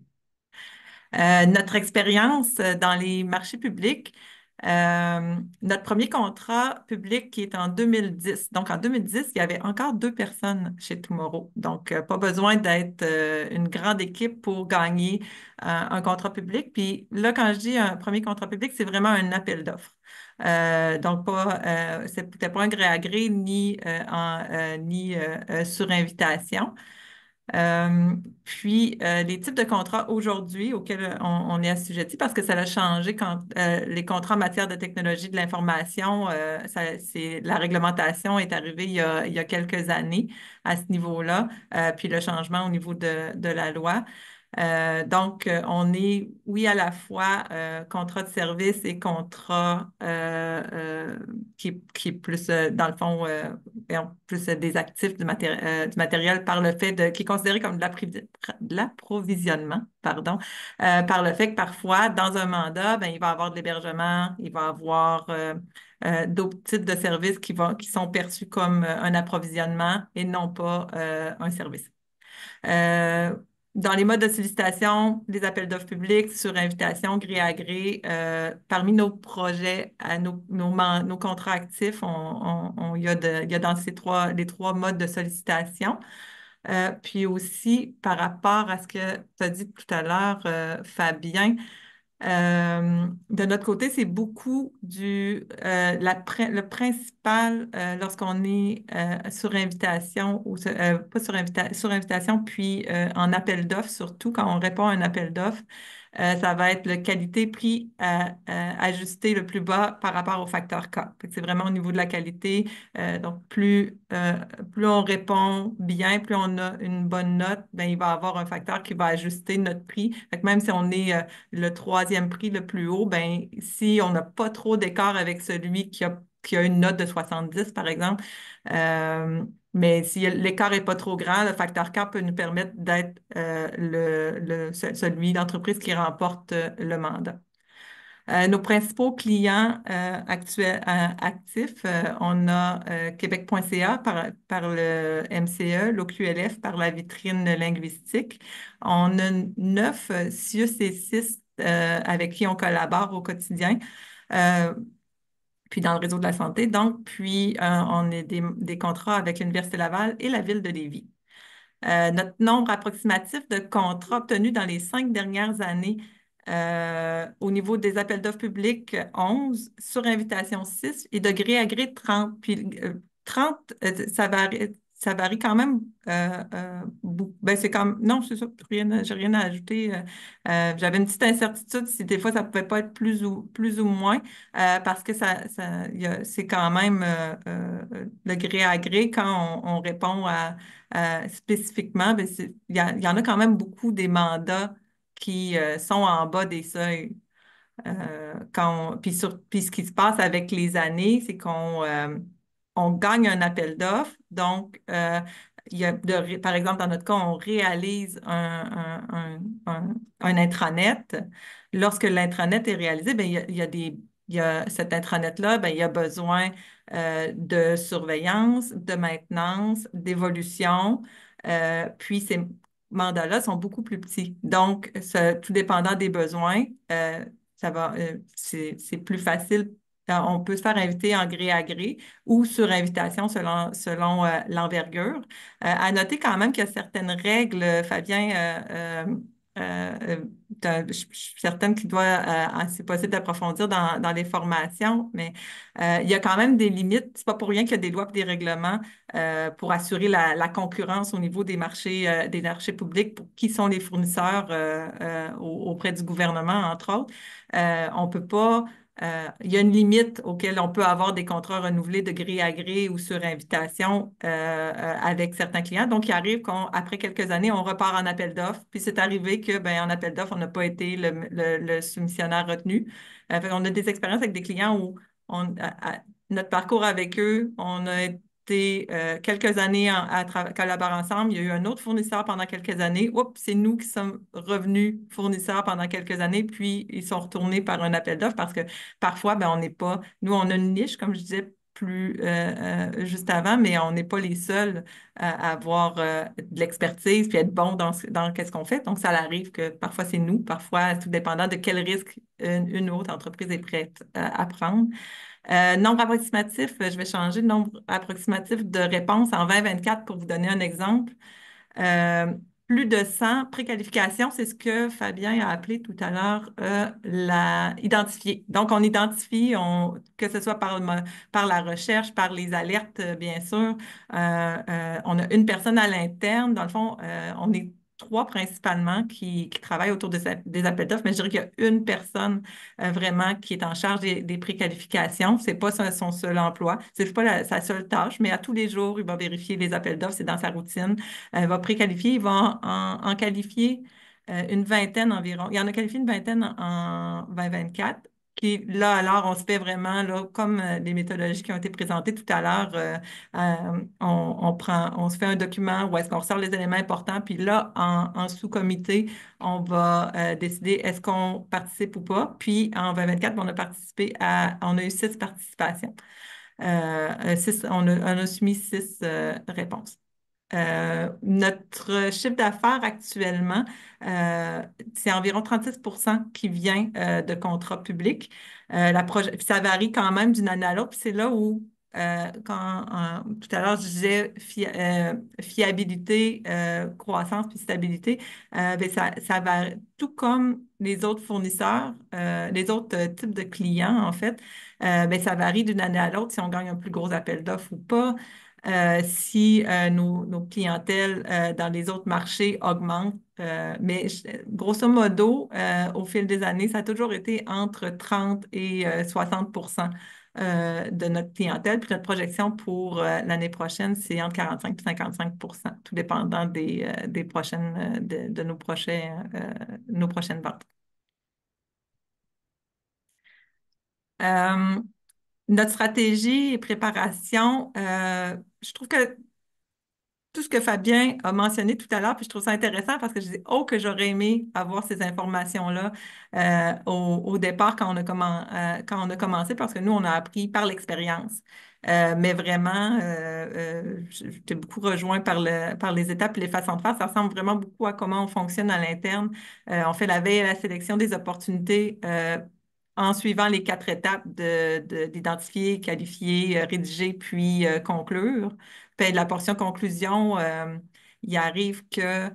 Notre expérience dans les marchés publics, notre premier contrat public qui est en 2010. Donc, en 2010, il y avait encore deux personnes chez Tomorrow. Donc, pas besoin d'être une grande équipe pour gagner un contrat public. Puis là, quand je dis un premier contrat public, c'est vraiment un appel d'offres. Donc, c'était pas un gré à gré ni sur invitation. Puis, les types de contrats aujourd'hui auxquels on est assujetti, parce que ça a changé quand les contrats en matière de technologie de l'information, la réglementation est arrivée il y a quelques années à ce niveau-là, puis le changement au niveau de la loi. Donc, on est, oui, à la fois contrat de service et contrat qui est plus, dans le fond, plus des actifs du matériel par le fait qui est considéré comme de l'approvisionnement, pardon, par le fait que parfois, dans un mandat, ben, il va y avoir de l'hébergement, il va y avoir d'autres types de services qui sont perçus comme un approvisionnement et non pas un service. Euh, Dans les modes de sollicitation, les appels d'offres publics, sur invitation, gré à gré, parmi nos projets, nos contrats actifs, il y a dans les trois modes de sollicitation. Puis aussi, par rapport à ce que tu as dit tout à l'heure, Fabien, de notre côté, c'est beaucoup le principal lorsqu'on est sur invitation ou pas sur invitation, puis en appel d'offres, surtout quand on répond à un appel d'offres, ça va être le qualité-prix ajusté le plus bas par rapport au facteur K. C'est vraiment au niveau de la qualité. Donc, plus on répond bien, plus on a une bonne note, ben, il va y avoir un facteur qui va ajuster notre prix. Fait que même si on est le troisième prix le plus haut, ben, si on n'a pas trop d'écart avec celui qui a une note de 70, par exemple, mais si l'écart n'est pas trop grand, le facteur K peut nous permettre d'être celui d'entreprise qui remporte le mandat. Nos principaux clients actifs, on a Québec.ca par le MCE, l'OQLF par la vitrine linguistique. On a 9 CIUS et 6 avec qui on collabore au quotidien. Puis dans le réseau de la santé. Donc, puis on a des contrats avec l'Université Laval et la Ville de Lévis. Notre nombre approximatif de contrats obtenus dans les 5 dernières années au niveau des appels d'offres publics, 11, sur invitation 6 et de gré à gré 30. Puis 30, ça varie quand même beaucoup. Ben, c'est comme, non, c'est ça, j'ai rien à ajouter. J'avais une petite incertitude si des fois ça pouvait pas être plus ou moins parce que c'est quand même le gré à gré quand on répond spécifiquement. Ben, il y en a quand même beaucoup des mandats qui sont en bas des seuils. Puis ce qui se passe avec les années, c'est on gagne un appel d'offres. Donc, par exemple, dans notre cas, on réalise un intranet. Lorsque l'intranet est réalisé, bien, cet intranet-là, bien, il y a besoin de surveillance, de maintenance, d'évolution. Puis, mandats-là sont beaucoup plus petits. Donc, tout dépendant des besoins, c'est plus facile. On peut se faire inviter en gré à gré ou sur invitation selon l'envergure. À noter quand même qu'il y a certaines règles, Fabien, je suis certaine qu'il doit, c'est possible d'approfondir dans les formations, mais il y a quand même des limites. C'est pas pour rien qu'il y a des lois et des règlements pour assurer la concurrence au niveau des marchés publics, pour qui sont les fournisseurs auprès du gouvernement, entre autres. On peut pas il y a une limite auquel on peut avoir des contrats renouvelés de gré à gré ou sur invitation avec certains clients. Donc, il arrive qu'après quelques années, on repart en appel d'offres. Puis c'est arrivé que, ben, en appel d'offres, on n'a pas été le soumissionnaire retenu. On a des expériences avec des clients où notre parcours avec eux, on a été quelques années à collaborer ensemble. Il y a eu un autre fournisseur pendant quelques années. Oups, c'est nous qui sommes revenus fournisseurs pendant quelques années, puis ils sont retournés par un appel d'offres parce que parfois, ben, on n'est pas, nous, on a une niche, comme je disais juste avant, mais on n'est pas les seuls à avoir de l'expertise puis être bon dans qu'est-ce qu'on fait. Donc, ça arrive que parfois c'est nous, parfois, tout dépendant de quel risque une autre entreprise est prête à prendre. Nombre approximatif, je vais changer de nombre approximatif de réponses en 2024 pour vous donner un exemple. Euh, Plus de 100 préqualifications, c'est ce que Fabien a appelé tout à l'heure identifier. Donc, on identifie, que ce soit par la recherche, par les alertes, bien sûr. On a une personne à l'interne. Dans le fond, on est trois principalement qui travaillent autour des appels d'offres, mais je dirais qu'il y a une personne vraiment qui est en charge des préqualifications. C'est pas son seul emploi, c'est pas sa seule tâche, mais à tous les jours, il va vérifier les appels d'offres, c'est dans sa routine. Il va préqualifier, il va en qualifier une vingtaine environ. Il en a qualifié une vingtaine en 2024. Qui, là, alors, on se fait vraiment, là, comme les méthodologies qui ont été présentées tout à l'heure, on se fait un document où est-ce qu'on ressort les éléments importants, puis là, en sous-comité, on va décider est-ce qu'on participe ou pas. Puis, en 2024, on a eu 6 participations. On a soumis 6 réponses. Notre chiffre d'affaires actuellement, c'est environ 36% qui vient de contrats publics. Puis ça varie quand même d'une année à l'autre. Puis c'est là où, tout à l'heure, je disais fiabilité, croissance puis stabilité, ben ça varie. Tout comme les autres fournisseurs, les autres types de clients, en fait, ben ça varie d'une année à l'autre si on gagne un plus gros appel d'offres ou pas. Si nos clientèles dans les autres marchés augmentent. Mais grosso modo, au fil des années, ça a toujours été entre 30 et 60% de notre clientèle. Puis notre projection pour l'année prochaine, c'est entre 45 et 55%, tout dépendant des prochaines, de nos prochaines ventes. Notre stratégie et préparation, je trouve que tout ce que Fabien a mentionné tout à l'heure, puis je trouve ça intéressant parce que je dis, oh, que j'aurais aimé avoir ces informations-là au départ quand on a commencé, parce que nous, on a appris par l'expérience. Mais vraiment, j'étais beaucoup rejoint par les étapes et les façons de faire. Ça ressemble vraiment beaucoup à comment on fonctionne à l'interne. On fait la veille et la sélection des opportunités en suivant les 4 étapes d'identifier, qualifier, rédiger, puis conclure. Puis de la portion conclusion, il arrive que,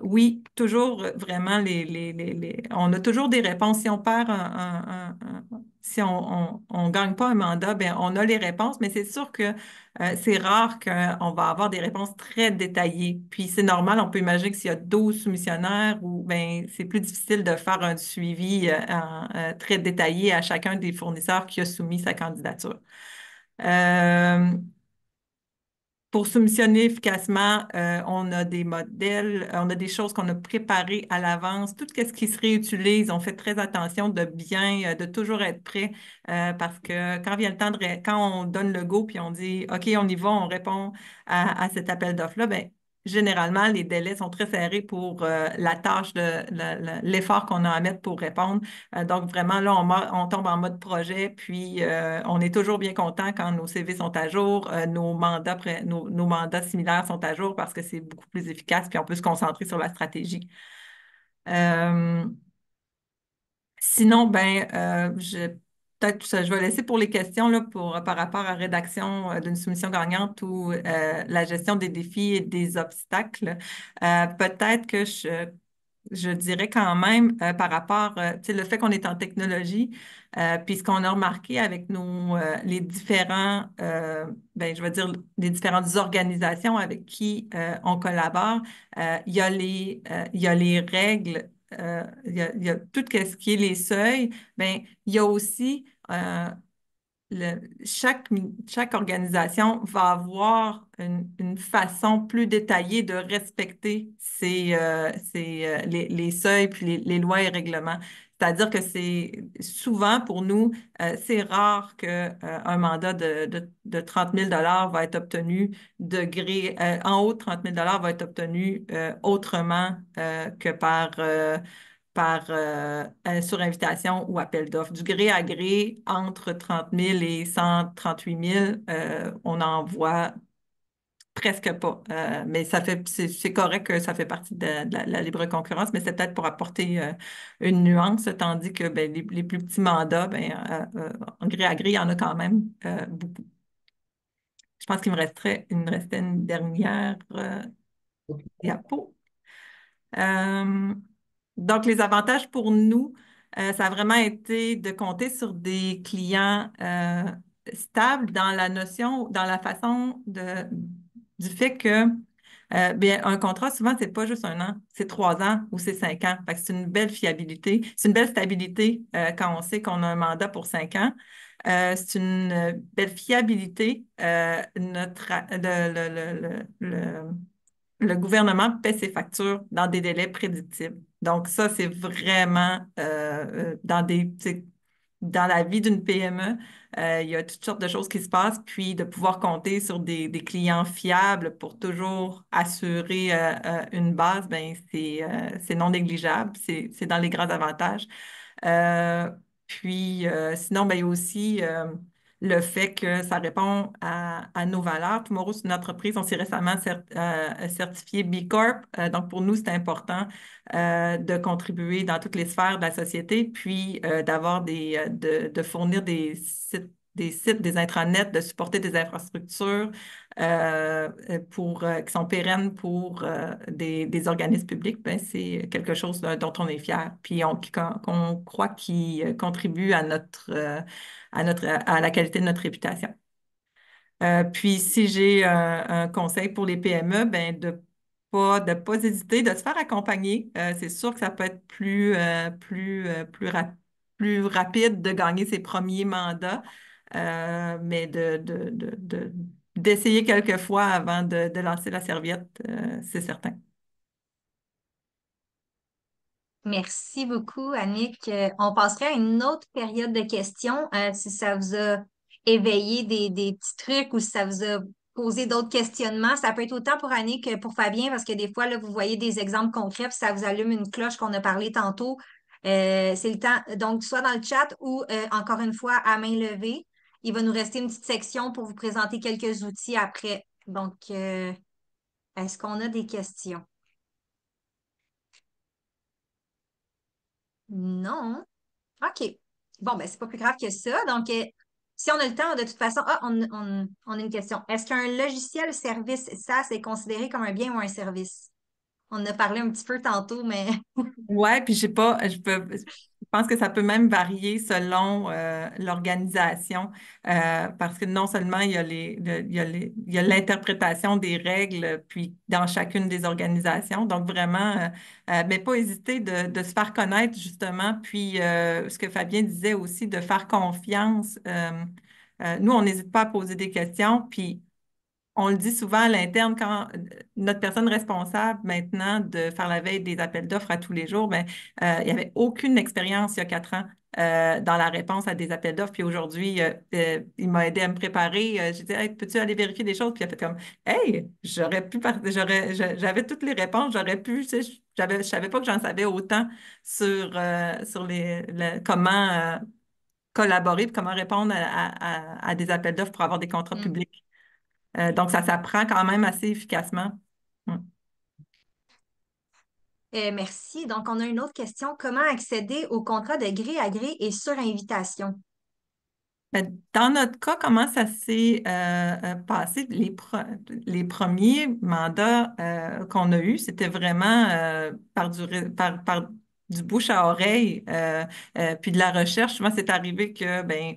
oui, toujours vraiment, on a toujours des réponses. Si on perd si on gagne pas un mandat, ben on a les réponses, mais c'est sûr que c'est rare qu'on va avoir des réponses très détaillées. Puis c'est normal, on peut imaginer que s'il y a 12 soumissionnaires, ben, c'est plus difficile de faire un suivi très détaillé à chacun des fournisseurs qui a soumis sa candidature. Pour soumissionner efficacement, on a des modèles, on a des choses qu'on a préparées à l'avance. Tout ce qui se réutilise, on fait très attention de toujours être prêt parce que quand vient le temps quand on donne le go puis on dit OK, on y va, on répond à cet appel d'offres-là, ben, généralement, les délais sont très serrés pour la tâche, l'effort qu'on a à mettre pour répondre. Donc, vraiment, là, on tombe en mode projet, puis on est toujours bien content quand nos CV sont à jour, nos mandats similaires sont à jour parce que c'est beaucoup plus efficace, puis on peut se concentrer sur la stratégie. Euh, Sinon, peut-être je vais laisser pour les questions là, par rapport à la rédaction d'une soumission gagnante ou la gestion des défis et des obstacles. Peut-être que je dirais quand même par rapport, tu sais, le fait qu'on est en technologie, puis ce qu'on a remarqué avec les je veux dire, les différentes organisations avec qui on collabore, il y a les règles, il y a tout ce qui est les seuils, ben, il y a aussi chaque organisation va avoir une façon plus détaillée de respecter les seuils puis les lois et règlements. C'est-à-dire que c'est souvent pour nous, c'est rare qu'un mandat de 30 000 va être obtenu en haut de 30 000 va être obtenu autrement que sur invitation ou appel d'offres. Du gré à gré, entre 30 000 et 138 000, on n'en voit presque pas. Mais c'est correct que ça fait partie de la libre concurrence, mais c'est peut-être pour apporter une nuance, tandis que ben, les plus petits mandats, en gré à gré, il y en a quand même beaucoup. Je pense il me restait une dernière diapo. Euh, donc, les avantages pour nous, ça a vraiment été de compter sur des clients stables dans la façon du fait que bien, un contrat, souvent, c'est pas juste 1 an, c'est 3 ans ou c'est 5 ans. Fait que c'est une belle fiabilité, c'est une belle stabilité quand on sait qu'on a un mandat pour 5 ans. C'est une belle fiabilité. Le gouvernement paie ses factures dans des délais prédictibles. Donc, ça, c'est vraiment dans la vie d'une PME, il y a toutes sortes de choses qui se passent, puis de pouvoir compter sur des clients fiables pour toujours assurer une base, ben, c'est non négligeable, c'est dans les grands avantages. Euh, Sinon, ben, il y a aussi le fait que ça répond à nos valeurs. Tomorrow, c'est une entreprise, on s'est récemment certifié B Corp. Donc, pour nous, c'est important de contribuer dans toutes les sphères de la société, puis de fournir des intranets, de supporter des infrastructures qui sont pérennes pour des organismes publics, ben, c'est quelque chose dont on est fier, puis qu'on croit qui contribue à la qualité de notre réputation. Puis, si j'ai un conseil pour les PME, ben de pas hésiter, de se faire accompagner. C'est sûr que ça peut être plus rapide de gagner ses premiers mandats, mais d'essayer quelques fois avant de lancer la serviette, c'est certain. Merci beaucoup, Annick. On passerait à une autre période de questions. Si ça vous a éveillé des petits trucs ou si ça vous a posé d'autres questionnements, ça peut être autant pour Annick que pour Fabien, parce que des fois, là, vous voyez des exemples concrets, puis ça vous allume une cloche qu'on a parlé tantôt. C'est le temps, donc, soit dans le chat ou encore une fois à main levée. Il va nous rester une petite section pour vous présenter quelques outils après. Donc, est-ce qu'on a des questions? Non. OK. Bon, ben, c'est pas plus grave que ça. Donc, si on a le temps, de toute façon, on a une question. Est-ce qu'un logiciel service SaaS est considéré comme un bien ou un service? On en a parlé un petit peu tantôt, mais Ouais, puis je pense que ça peut même varier selon l'organisation, parce que non seulement il y a l'interprétation des règles, puis dans chacune des organisations, donc vraiment, mais pas hésiter de se faire connaître justement, puis ce que Fabien disait aussi, de faire confiance. Nous, on n'hésite pas à poser des questions, puis on le dit souvent à l'interne, quand notre personne responsable maintenant de faire la veille des appels d'offres à tous les jours, ben, il n'y avait aucune expérience il y a 4 ans dans la réponse à des appels d'offres. Puis aujourd'hui, il m'a aidé à me préparer. J'ai dit, hey, peux-tu aller vérifier des choses? Puis il a fait comme, hey, j'avais toutes les réponses, j'aurais pu, tu sais, je savais pas que j'en savais autant sur comment collaborer et comment répondre à des appels d'offres pour avoir des contrats Mm. publics. Donc, ça s'apprend quand même assez efficacement. Mm. Merci. Donc, on a une autre question. Comment accéder au contrat de gré à gré et sur invitation? Ben, dans notre cas, comment ça s'est passé? Les premiers mandats qu'on a eus, c'était vraiment par du bouche à oreille, puis de la recherche. Souvent, c'est arrivé que ben,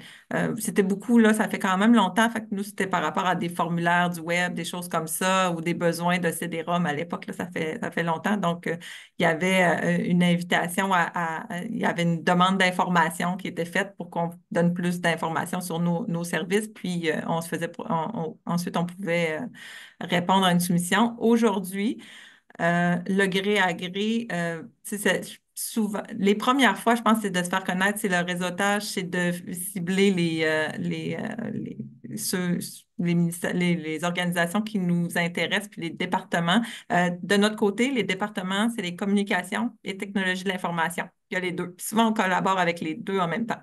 c'était beaucoup, là, ça fait quand même longtemps. Fait que nous, c'était par rapport à des formulaires du web, des choses comme ça, ou des besoins de CD-ROM à l'époque, là, ça fait longtemps. Donc, il y avait une invitation il y avait une demande d'information qui était faite pour qu'on donne plus d'informations sur nos services, puis on se faisait, ensuite on pouvait répondre à une soumission. Aujourd'hui, le gré à gré, tu sais, souvent, les premières fois, je pense, c'est de se faire connaître, c'est le réseautage, c'est de cibler les organisations qui nous intéressent, puis les départements. De notre côté, les départements, c'est les communications et technologies de l'information. Il y a les deux. Puis souvent, on collabore avec les deux en même temps.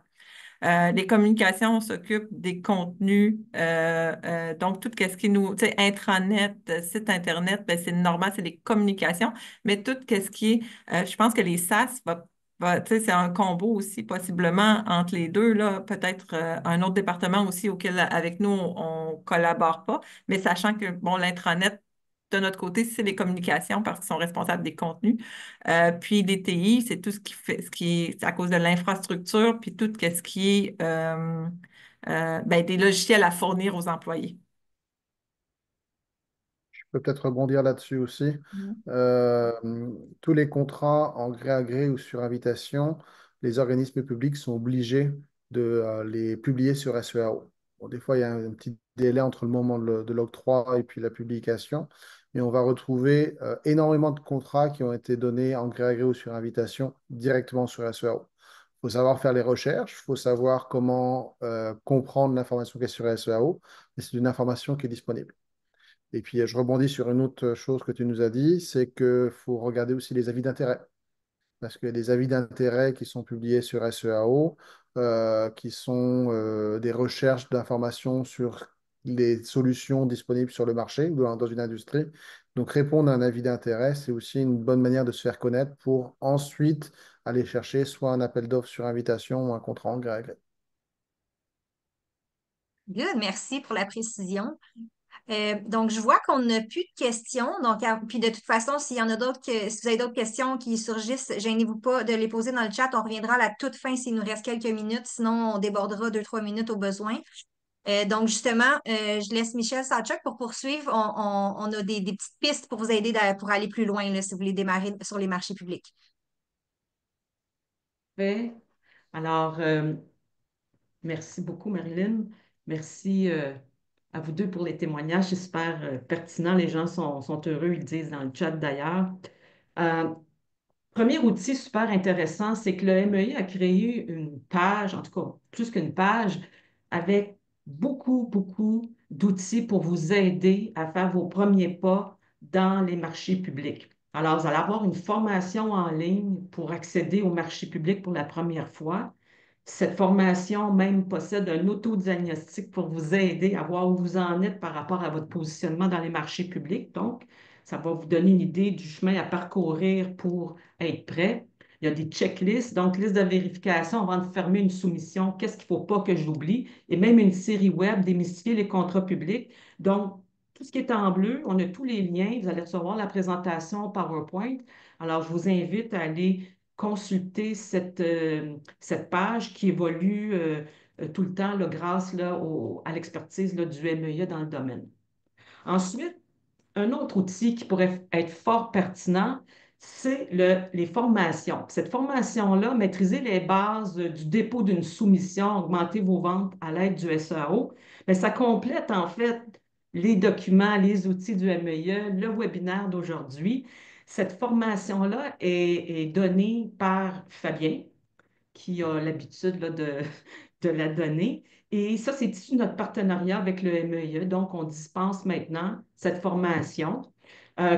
Les communications, on s'occupe des contenus, donc tout ce qui nous, tu sais, intranet, site Internet, ben, c'est normal, c'est des communications, mais tout ce qui est, je pense que les SaaS tu sais, c'est un combo aussi possiblement entre les deux, là, peut-être un autre département aussi auquel avec nous, on ne collabore pas, mais sachant que, bon, l'intranet, de notre côté, c'est les communications parce qu'ils sont responsables des contenus. Puis les TI, c'est tout c'est à cause de l'infrastructure, puis tout ce qui est ben, des logiciels à fournir aux employés. Je peux peut-être rebondir là-dessus aussi. Mhm. Euh, Tous les contrats en gré à gré ou sur invitation, les organismes publics sont obligés de les publier sur SEAO. Bon, des fois, il y a un petit délai entre le moment de l'octroi et puis la publication. Et on va retrouver énormément de contrats qui ont été donnés en gré à gré ou sur invitation directement sur SEAO. Il faut savoir faire les recherches, il faut savoir comment comprendre l'information qui est sur SEAO, et c'est une information qui est disponible. Et puis, je rebondis sur une autre chose que tu nous as dit, c'est qu'il faut regarder aussi les avis d'intérêt. Parce qu'il y a des avis d'intérêt qui sont publiés sur SEAO, qui sont des recherches d'informations sur les solutions disponibles sur le marché ou dans une industrie. Donc, répondre à un avis d'intérêt, c'est aussi une bonne manière de se faire connaître pour ensuite aller chercher soit un appel d'offres sur invitation ou un contrat en gré à gré. Good, merci pour la précision. Donc, je vois qu'on n'a plus de questions. Donc, puis de toute façon, s'il y en a d'autres, si vous avez d'autres questions qui surgissent, gênez-vous pas de les poser dans le chat. On reviendra à la toute fin s'il nous reste quelques minutes. Sinon, on débordera 2, 3 minutes au besoin. Donc, justement, je laisse Michel Sachok pour poursuivre. On a des petites pistes pour vous aider pour aller plus loin là, si vous voulez démarrer sur les marchés publics. Fait. Alors, merci beaucoup, Marilyn. Merci à vous deux pour les témoignages. C'est super pertinent. Les gens sont heureux, ils le disent dans le chat d'ailleurs. Euh, Premier outil super intéressant, c'est que le MEI a créé une page, en tout cas plus qu'une page, avec beaucoup, beaucoup d'outils pour vous aider à faire vos premiers pas dans les marchés publics. Alors, vous allez avoir une formation en ligne pour accéder aux marchés publics pour la première fois. Cette formation même possède un autodiagnostic pour vous aider à voir où vous en êtes par rapport à votre positionnement dans les marchés publics. Donc, ça va vous donner une idée du chemin à parcourir pour être prêt. Il y a des checklists, donc liste de vérification avant de fermer une soumission, qu'est-ce qu'il ne faut pas que j'oublie, et même une série web, démystifier les contrats publics. Donc, tout ce qui est en bleu, on a tous les liens, vous allez recevoir la présentation PowerPoint. Alors, je vous invite à aller consulter cette page qui évolue tout le temps là, grâce là, à l'expertise là, du MEIA dans le domaine. Ensuite, un autre outil qui pourrait être fort pertinent, c'est les formations. Cette formation-là, maîtriser les bases du dépôt d'une soumission, augmenter vos ventes à l'aide du SEO, mais ça complète en fait les documents, les outils du MEIE, le webinaire d'aujourd'hui. Cette formation-là est donnée par Fabien, qui a l'habitude là, de la donner. Et ça, c'est issu de notre partenariat avec le MEIE. Donc, on dispense maintenant cette formation.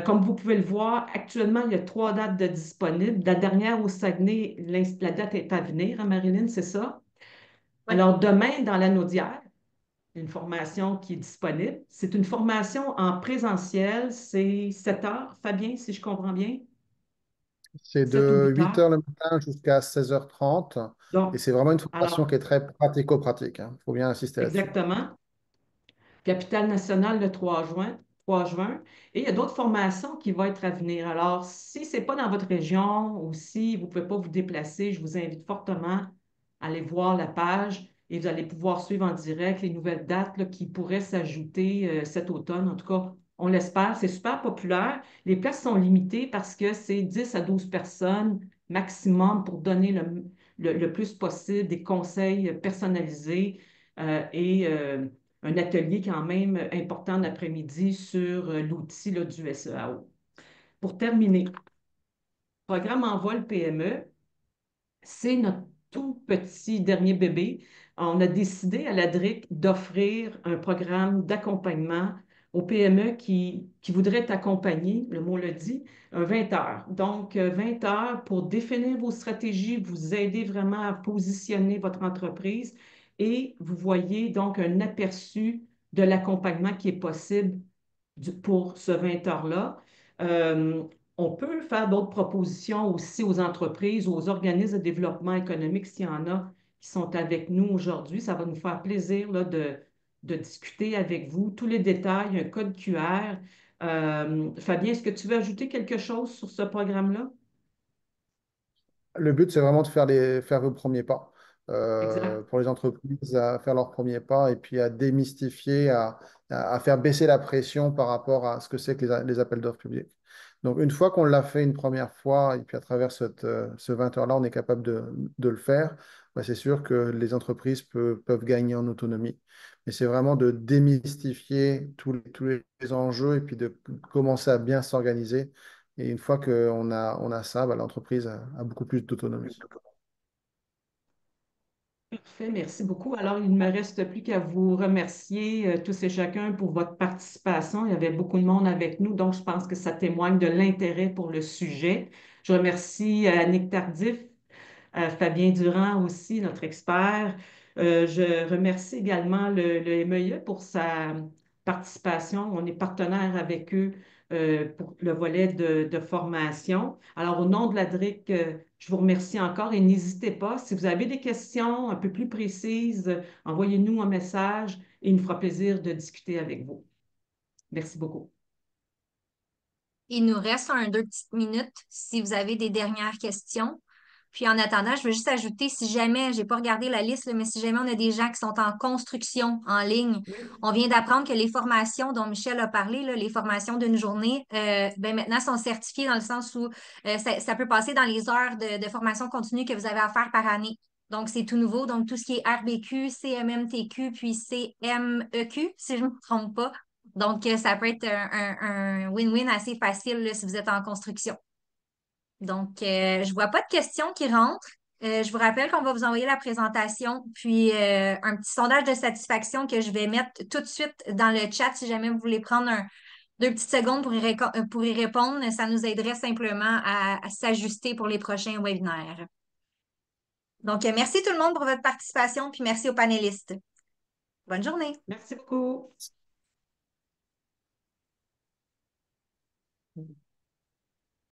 Comme vous pouvez le voir, actuellement, il y a 3 dates de disponibles. La dernière au Saguenay, la date est à venir, hein, Marilyn, c'est ça? Oui. Alors, demain, dans la Naudière, une formation qui est disponible. C'est une formation en présentiel, c'est 7 heures, Fabien, si je comprends bien, C'est 7 ou de 8 8 heures. heures le matin jusqu'à 16h30. Et Donc, c'est vraiment une formation alors, qui est très pratico-pratique, hein. Il faut bien insister là-dessus. exactement. Capitale nationale le 3 juin. Et il y a d'autres formations qui vont être à venir. Alors, si ce n'est pas dans votre région ou si vous ne pouvez pas vous déplacer, je vous invite fortement à aller voir la page et vous allez pouvoir suivre en direct les nouvelles dates là, qui pourraient s'ajouter cet automne. En tout cas, on l'espère. C'est super populaire. Les places sont limitées parce que c'est 10 à 12 personnes maximum pour donner le plus possible des conseils personnalisés et un atelier quand même important d'après-midi sur l'outil là, du SEAO. Pour terminer, programme Envol PME, c'est notre tout petit dernier bébé. On a décidé à l'ADRIC d'offrir un programme d'accompagnement aux PME qui voudraient être accompagnés, le mot le dit, 20 heures. Donc, 20 heures pour définir vos stratégies, vous aider vraiment à positionner votre entreprise et vous voyez donc un aperçu de l'accompagnement qui est possible pour ce 20 heures-là. Euh, on peut faire d'autres propositions aussi aux entreprises, aux organismes de développement économique, s'il y en a qui sont avec nous aujourd'hui. Ça va nous faire plaisir là, de discuter avec vous tous les détails, un code QR. Fabien, est-ce que tu veux ajouter quelque chose sur ce programme-là? Le but, c'est vraiment de faire vos premiers pas. Exact. Pour les entreprises, à faire leurs premiers pas et puis à démystifier, à faire baisser la pression par rapport à ce que c'est que les appels d'offres publics. Donc, une fois qu'on l'a fait une première fois, et puis à travers ce 20 heures-là, on est capable de le faire, bah, c'est sûr que les entreprises peuvent gagner en autonomie. Mais c'est vraiment de démystifier tous les enjeux et puis de commencer à bien s'organiser. Et une fois qu'on a ça, bah, l'entreprise a beaucoup plus d'autonomie. Parfait, merci beaucoup. Alors, il ne me reste plus qu'à vous remercier tous et chacun pour votre participation. Il y avait beaucoup de monde avec nous, donc je pense que ça témoigne de l'intérêt pour le sujet. Je remercie Annick Tardif, Fabien Durand aussi, notre expert. Je remercie également le MEIE pour sa participation. On est partenaire avec eux pour le volet de formation. Alors, au nom de la DRIC, je vous remercie encore et n'hésitez pas, si vous avez des questions un peu plus précises, envoyez-nous un message et il nous fera plaisir de discuter avec vous. Merci beaucoup. Il nous reste 2 petites minutes si vous avez des dernières questions. Puis en attendant, je veux juste ajouter, si jamais, j'ai pas regardé la liste, là, mais si jamais on a des gens qui sont en construction en ligne, Oui. on vient d'apprendre que les formations dont Michel a parlé, là, les formations d'une journée, ben maintenant sont certifiées dans le sens où ça peut passer dans les heures de formation continue que vous avez à faire par année. Donc, c'est tout nouveau. Donc, tout ce qui est RBQ, CMMTQ, puis CMEQ, si je ne me trompe pas. Donc, ça peut être un win-win assez facile là, si vous êtes en construction. Donc, je ne vois pas de questions qui rentrent. Je vous rappelle qu'on va vous envoyer la présentation, puis un petit sondage de satisfaction que je vais mettre tout de suite dans le chat si jamais vous voulez prendre 2 petites secondes pour y répondre. Ça nous aiderait simplement à s'ajuster pour les prochains webinaires. Donc, merci tout le monde pour votre participation, puis merci aux panélistes. Bonne journée. Merci beaucoup.